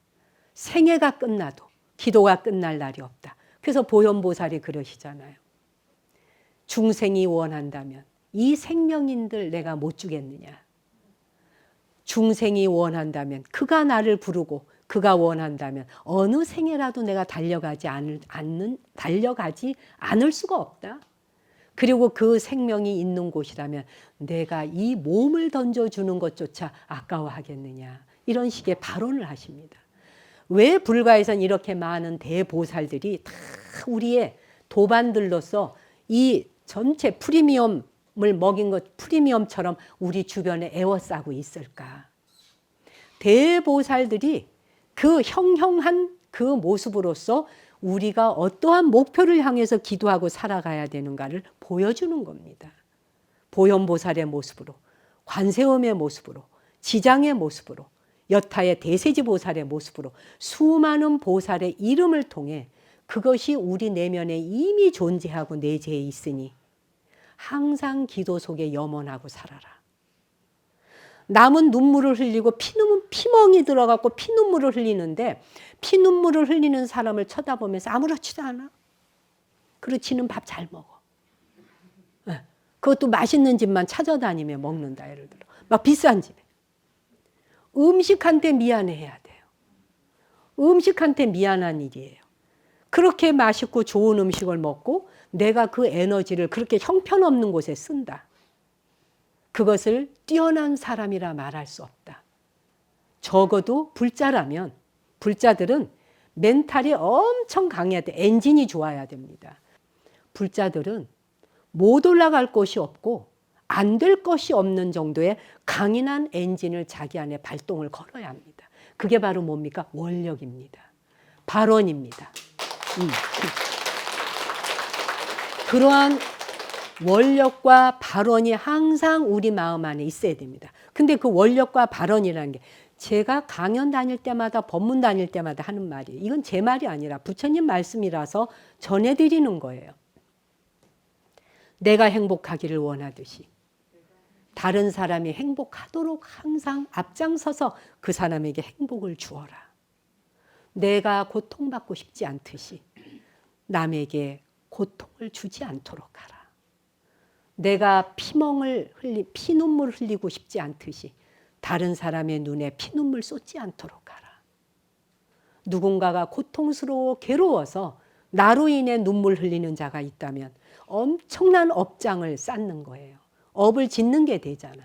생애가 끝나도 기도가 끝날 날이 없다. 그래서 보현보살이 그러시잖아요. 중생이 원한다면 이 생명인들 내가 못 주겠느냐. 중생이 원한다면 그가 나를 부르고 그가 원한다면 어느 생애라도 내가 달려가지 않을 수가 없다. 그리고 그 생명이 있는 곳이라면 내가 이 몸을 던져주는 것조차 아까워하겠느냐. 이런 식의 발언을 하십니다. 왜 불가에선 이렇게 많은 대보살들이 다 우리의 도반들로서 이 전체 프리미엄을 먹인 것, 프리미엄처럼 우리 주변에 에워싸고 있을까? 대보살들이 그 형형한 그 모습으로서 우리가 어떠한 목표를 향해서 기도하고 살아가야 되는가를 보여주는 겁니다. 보현보살의 모습으로, 관세음의 모습으로, 지장의 모습으로, 여타의 대세지보살의 모습으로 수많은 보살의 이름을 통해 그것이 우리 내면에 이미 존재하고 내재해 있으니 항상 기도 속에 염원하고 살아라. 남은 눈물을 흘리고 피멍이 들어가고 피눈물을 흘리는데 피눈물을 흘리는 사람을 쳐다보면서 아무렇지도 않아. 그렇지는 밥 잘 먹어. 그것도 맛있는 집만 찾아다니며 먹는다. 예를 들어 막 비싼 집에. 음식한테 미안해야 돼요. 음식한테 미안한 일이에요. 그렇게 맛있고 좋은 음식을 먹고 내가 그 에너지를 그렇게 형편없는 곳에 쓴다. 그것을 뛰어난 사람이라 말할 수 없다. 적어도 불자라면 불자들은 멘탈이 엄청 강해야 돼. 엔진이 좋아야 됩니다. 불자들은 못 올라갈 곳이 없고 안 될 것이 없는 정도의 강인한 엔진을 자기 안에 발동을 걸어야 합니다. 그게 바로 뭡니까? 원력입니다. 발언입니다. 그러한 원력과 발언이 항상 우리 마음 안에 있어야 됩니다. 근데 그 원력과 발언이라는 게 제가 강연 다닐 때마다 법문 다닐 때마다 하는 말이에요. 이건 제 말이 아니라 부처님 말씀이라서 전해드리는 거예요. 내가 행복하기를 원하듯이 다른 사람이 행복하도록 항상 앞장서서 그 사람에게 행복을 주어라. 내가 고통받고 싶지 않듯이 남에게 고통을 주지 않도록 하라. 내가 피눈물을 흘리고 싶지 않듯이 다른 사람의 눈에 피눈물 쏟지 않도록 하라. 누군가가 고통스러워 괴로워서 나로 인해 눈물 흘리는 자가 있다면 엄청난 업장을 쌓는 거예요. 업을 짓는 게 되잖아.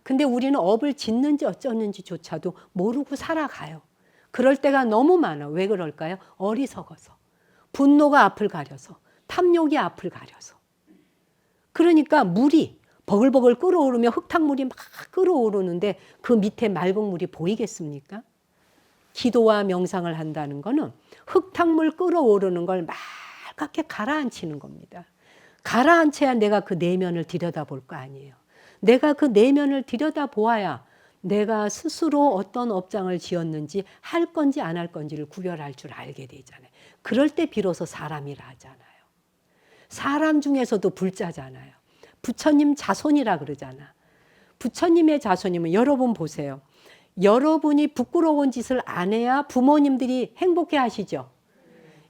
근데 우리는 업을 짓는지 어쩌는지조차도 모르고 살아가요. 그럴 때가 너무 많아. 왜 그럴까요? 어리석어서. 분노가 앞을 가려서. 탐욕이 앞을 가려서. 그러니까 무리, 버글버글 끓어오르면 흙탕물이 막 끓어오르는데 그 밑에 맑은 물이 보이겠습니까? 기도와 명상을 한다는 거는 흙탕물 끓어오르는 걸 맑게 가라앉히는 겁니다. 가라앉혀야 내가 그 내면을 들여다볼 거 아니에요. 내가 그 내면을 들여다보아야 내가 스스로 어떤 업장을 지었는지 할 건지 안 할 건지를 구별할 줄 알게 되잖아요. 그럴 때 비로소 사람이라 하잖아요. 사람 중에서도 불자잖아요. 부처님 자손이라 그러잖아. 부처님의 자손이면 여러분 보세요. 여러분이 부끄러운 짓을 안 해야 부모님들이 행복해 하시죠.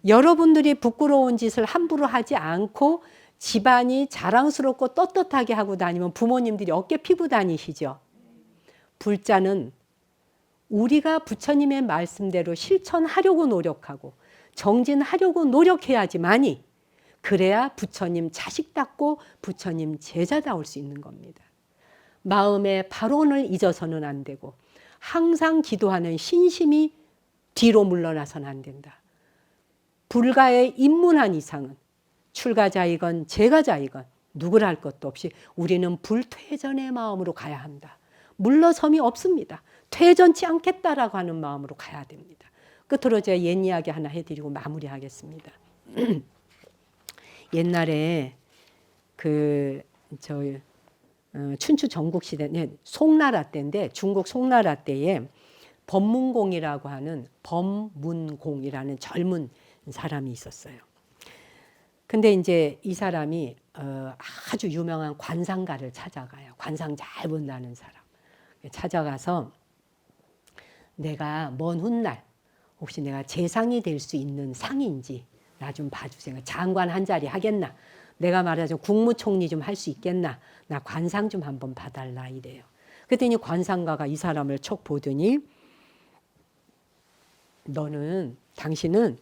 여러분들이 부끄러운 짓을 함부로 하지 않고 집안이 자랑스럽고 떳떳하게 하고 다니면 부모님들이 어깨 피고 다니시죠. 불자는 우리가 부처님의 말씀대로 실천하려고 노력하고 정진하려고 노력해야지만이 그래야 부처님 자식답고 부처님 제자다울 수 있는 겁니다. 마음의 발언을 잊어서는 안 되고 항상 기도하는 신심이 뒤로 물러나서는 안 된다. 불가에 입문한 이상은 출가자이건 재가자이건 누구를 할 것도 없이 우리는 불퇴전의 마음으로 가야 한다. 물러섬이 없습니다. 퇴전치 않겠다라고 하는 마음으로 가야 됩니다. 끝으로 제가 옛 이야기 하나 해드리고 마무리하겠습니다. 옛날에 춘추 전국시대, 송나라 때인데 중국 송나라 때에 법문공이라고 하는 범문공이라는 젊은 사람이 있었어요. 근데 이제 이 사람이 아주 유명한 관상가를 찾아가요. 관상 잘 본다는 사람. 찾아가서 내가 먼 훗날 혹시 내가 재상이 될 수 있는 상인지 나 좀 봐주세요. 장관 한 자리 하겠나? 내가 말하자면 국무총리 좀 할 수 있겠나? 나 관상 좀 한번 봐달라 이래요. 그랬더니 관상가가 이 사람을 척 보더니 당신은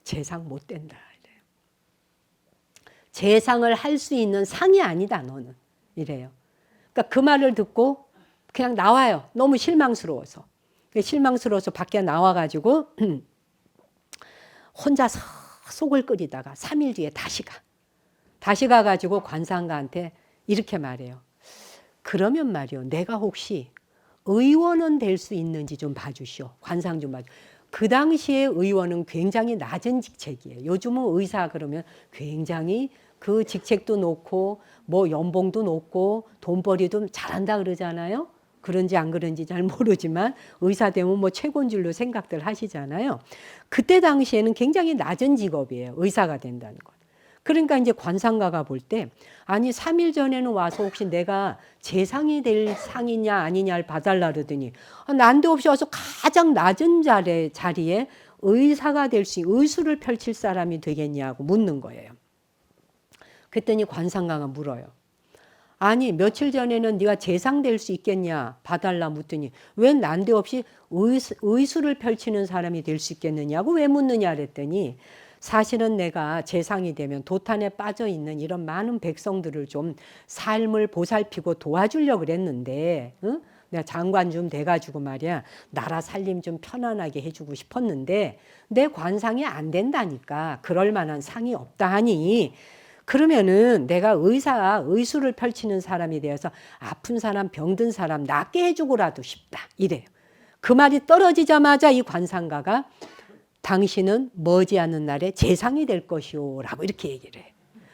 재상 못 된다 이래요. 재상을 할 수 있는 상이 아니다 너는 이래요. 그러니까 그 말을 듣고 그냥 나와요. 너무 실망스러워서 밖에 나와가지고 혼자 속을 끓이다가 3일 뒤에 다시 가가지고 관상가한테 이렇게 말해요. 그러면 말이요, 내가 혹시 의원은 될 수 있는지 좀 봐주시오. 관상 좀 봐주시오. 그 당시에 의원은 굉장히 낮은 직책이에요. 요즘은 의사 그러면 굉장히 그 직책도 높고 뭐 연봉도 높고 돈벌이도 잘한다 그러잖아요. 그런지 안 그런지 잘 모르지만 의사 되면 뭐 최고인 줄로 생각들 하시잖아요. 그때 당시에는 굉장히 낮은 직업이에요. 의사가 된다는 것. 그러니까 이제 관상가가 볼 때 아니 3일 전에는 와서 혹시 내가 재상이 될 상이냐 아니냐를 봐달라 그러더니 난데없이 와서 가장 낮은 자리에 의사가 될 수 있는 의술을 펼칠 사람이 되겠냐고 묻는 거예요. 그랬더니 관상가가 물어요. 아니 며칠 전에는 네가 재상 될 수 있겠냐 봐달라 묻더니 왜 난데없이 의술을 펼치는 사람이 될 수 있겠느냐고 왜 묻느냐 그랬더니 사실은 내가 재상이 되면 도탄에 빠져 있는 이런 많은 백성들을 좀 삶을 보살피고 도와주려고 그랬는데 내가 장관 좀 돼가지고 말이야 나라 살림 좀 편안하게 해주고 싶었는데 내 관상이 안 된다니까 그럴 만한 상이 없다 하니 그러면은 내가 의술을 펼치는 사람이 되어서 아픈 사람 병든 사람 낫게 해주고라도 싶다 이래요. 그 말이 떨어지자마자 이 관상가가 당신은 머지않은 날에 재상이 될 것이오 라고 이렇게 얘기를 해요.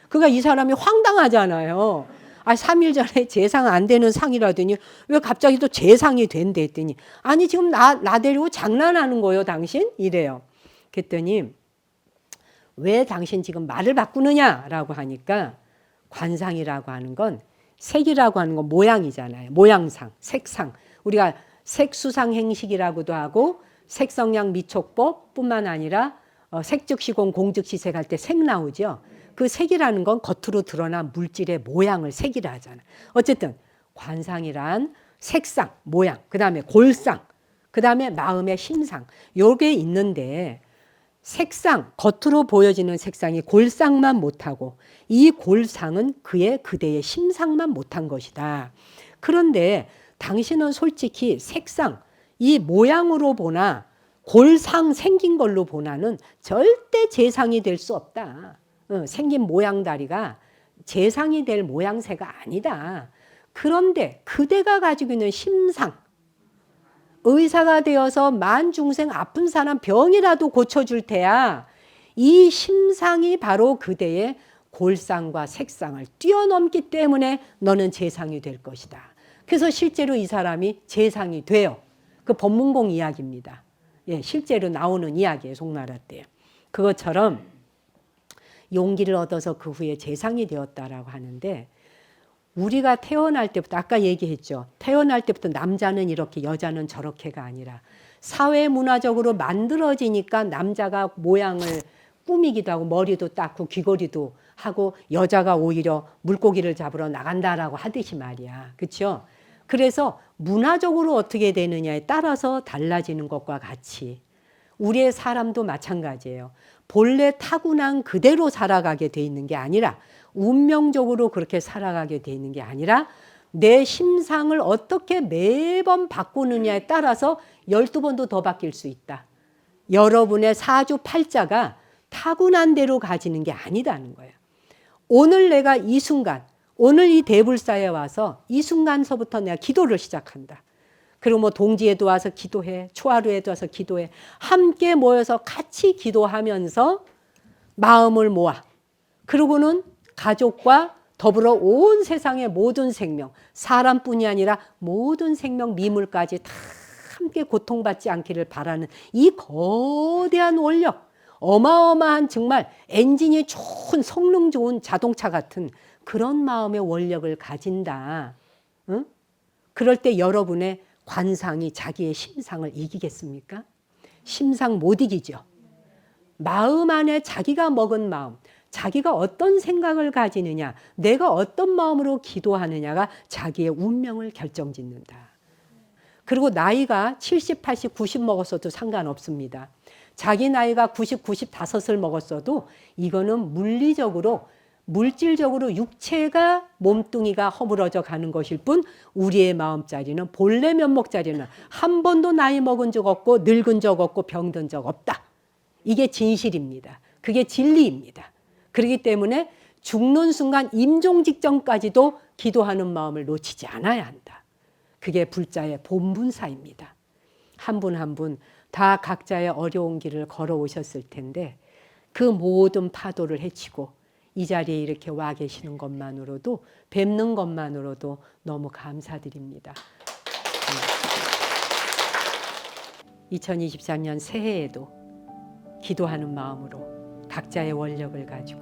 그러니까 이 사람이 황당하잖아요. 3일 전에 재상 안 되는 상이라더니 왜 갑자기 또 재상이 된대 했더니 아니 지금 나 데리고 장난하는 거예요 당신? 이래요. 그랬더니 왜 당신 지금 말을 바꾸느냐라고 하니까 관상이라고 하는 건 색이라고 하는 건 모양이잖아요. 모양상, 색상. 우리가 색수상행식이라고도 하고 색성량 미촉법 뿐만 아니라 색즉시공 공즉시색 할 때 색 나오죠. 그 색이라는 건 겉으로 드러난 물질의 모양을 색이라 하잖아요. 어쨌든 관상이란 색상, 모양, 그 다음에 골상, 그 다음에 마음의 심상 요게 있는데 색상, 겉으로 보여지는 색상이 골상만 못하고 이 골상은 그대의 심상만 못한 것이다. 그런데 당신은 솔직히 색상, 이 모양으로 보나 골상 생긴 걸로 보나는 절대 재상이 될 수 없다. 생긴 모양다리가 재상이 될 모양새가 아니다. 그런데 그대가 가지고 있는 심상, 의사가 되어서 만중생 아픈 사람 병이라도 고쳐줄 테야. 이 심상이 바로 그대의 골상과 색상을 뛰어넘기 때문에 너는 재상이 될 것이다. 그래서 실제로 이 사람이 재상이 돼요. 그 법문공 이야기입니다. 예, 실제로 나오는 이야기예요. 송나라 때. 그것처럼 용기를 얻어서 그 후에 재상이 되었다라고 하는데, 우리가 태어날 때부터 아까 얘기했죠. 태어날 때부터 남자는 이렇게 여자는 저렇게가 아니라 사회 문화적으로 만들어지니까 남자가 모양을 꾸미기도 하고 머리도 닦고 귀걸이도 하고 여자가 오히려 물고기를 잡으러 나간다라고 하듯이 말이야. 그렇죠? 그래서 문화적으로 어떻게 되느냐에 따라서 달라지는 것과 같이 우리의 사람도 마찬가지예요. 본래 타고난 그대로 살아가게 돼 있는 게 아니라, 운명적으로 그렇게 살아가게 돼 있는 게 아니라 내 심상을 어떻게 매번 바꾸느냐에 따라서 12번도 더 바뀔 수 있다. 여러분의 사주팔자가 타고난 대로 가지는 게 아니다는 거예요. 오늘 내가 이 순간, 오늘 이 대불사에 와서 이 순간서부터 내가 기도를 시작한다. 그리고 뭐 동지에도 와서 기도해, 초하루에도 와서 기도해. 함께 모여서 같이 기도하면서 마음을 모아. 그러고는 가족과 더불어 온 세상의 모든 생명, 사람뿐이 아니라 모든 생명, 미물까지 다 함께 고통받지 않기를 바라는 이 거대한 원력, 어마어마한 정말 엔진이 좋은, 성능 좋은 자동차 같은 그런 마음의 원력을 가진다. 응? 그럴 때 여러분의 관상이 자기의 심상을 이기겠습니까? 심상 못 이기죠. 마음 안에 자기가 먹은 마음, 자기가 어떤 생각을 가지느냐, 내가 어떤 마음으로 기도하느냐가 자기의 운명을 결정짓는다. 그리고 나이가 70, 80, 90 먹었어도 상관없습니다. 자기 나이가 90, 95을 먹었어도 이거는 물질적으로 육체가 몸뚱이가 허물어져 가는 것일 뿐, 우리의 마음자리는 본래 면목자리는 한 번도 나이 먹은 적 없고 늙은 적 없고 병든 적 없다. 이게 진실입니다. 그게 진리입니다. 그렇기 때문에 죽는 순간 임종 직전까지도 기도하는 마음을 놓치지 않아야 한다. 그게 불자의 본분사입니다. 한 분 한 분 다 각자의 어려운 길을 걸어오셨을 텐데 그 모든 파도를 헤치고 이 자리에 이렇게 와 계시는 것만으로도, 뵙는 것만으로도 너무 감사드립니다. 2023년 새해에도 기도하는 마음으로 각자의 원력을 가지고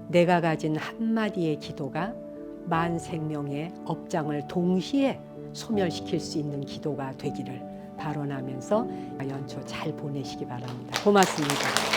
내가 가진 한마디의 기도가 만 생명의 업장을 동시에 소멸시킬 수 있는 기도가 되기를 발언하면서 연초 잘 보내시기 바랍니다. 고맙습니다.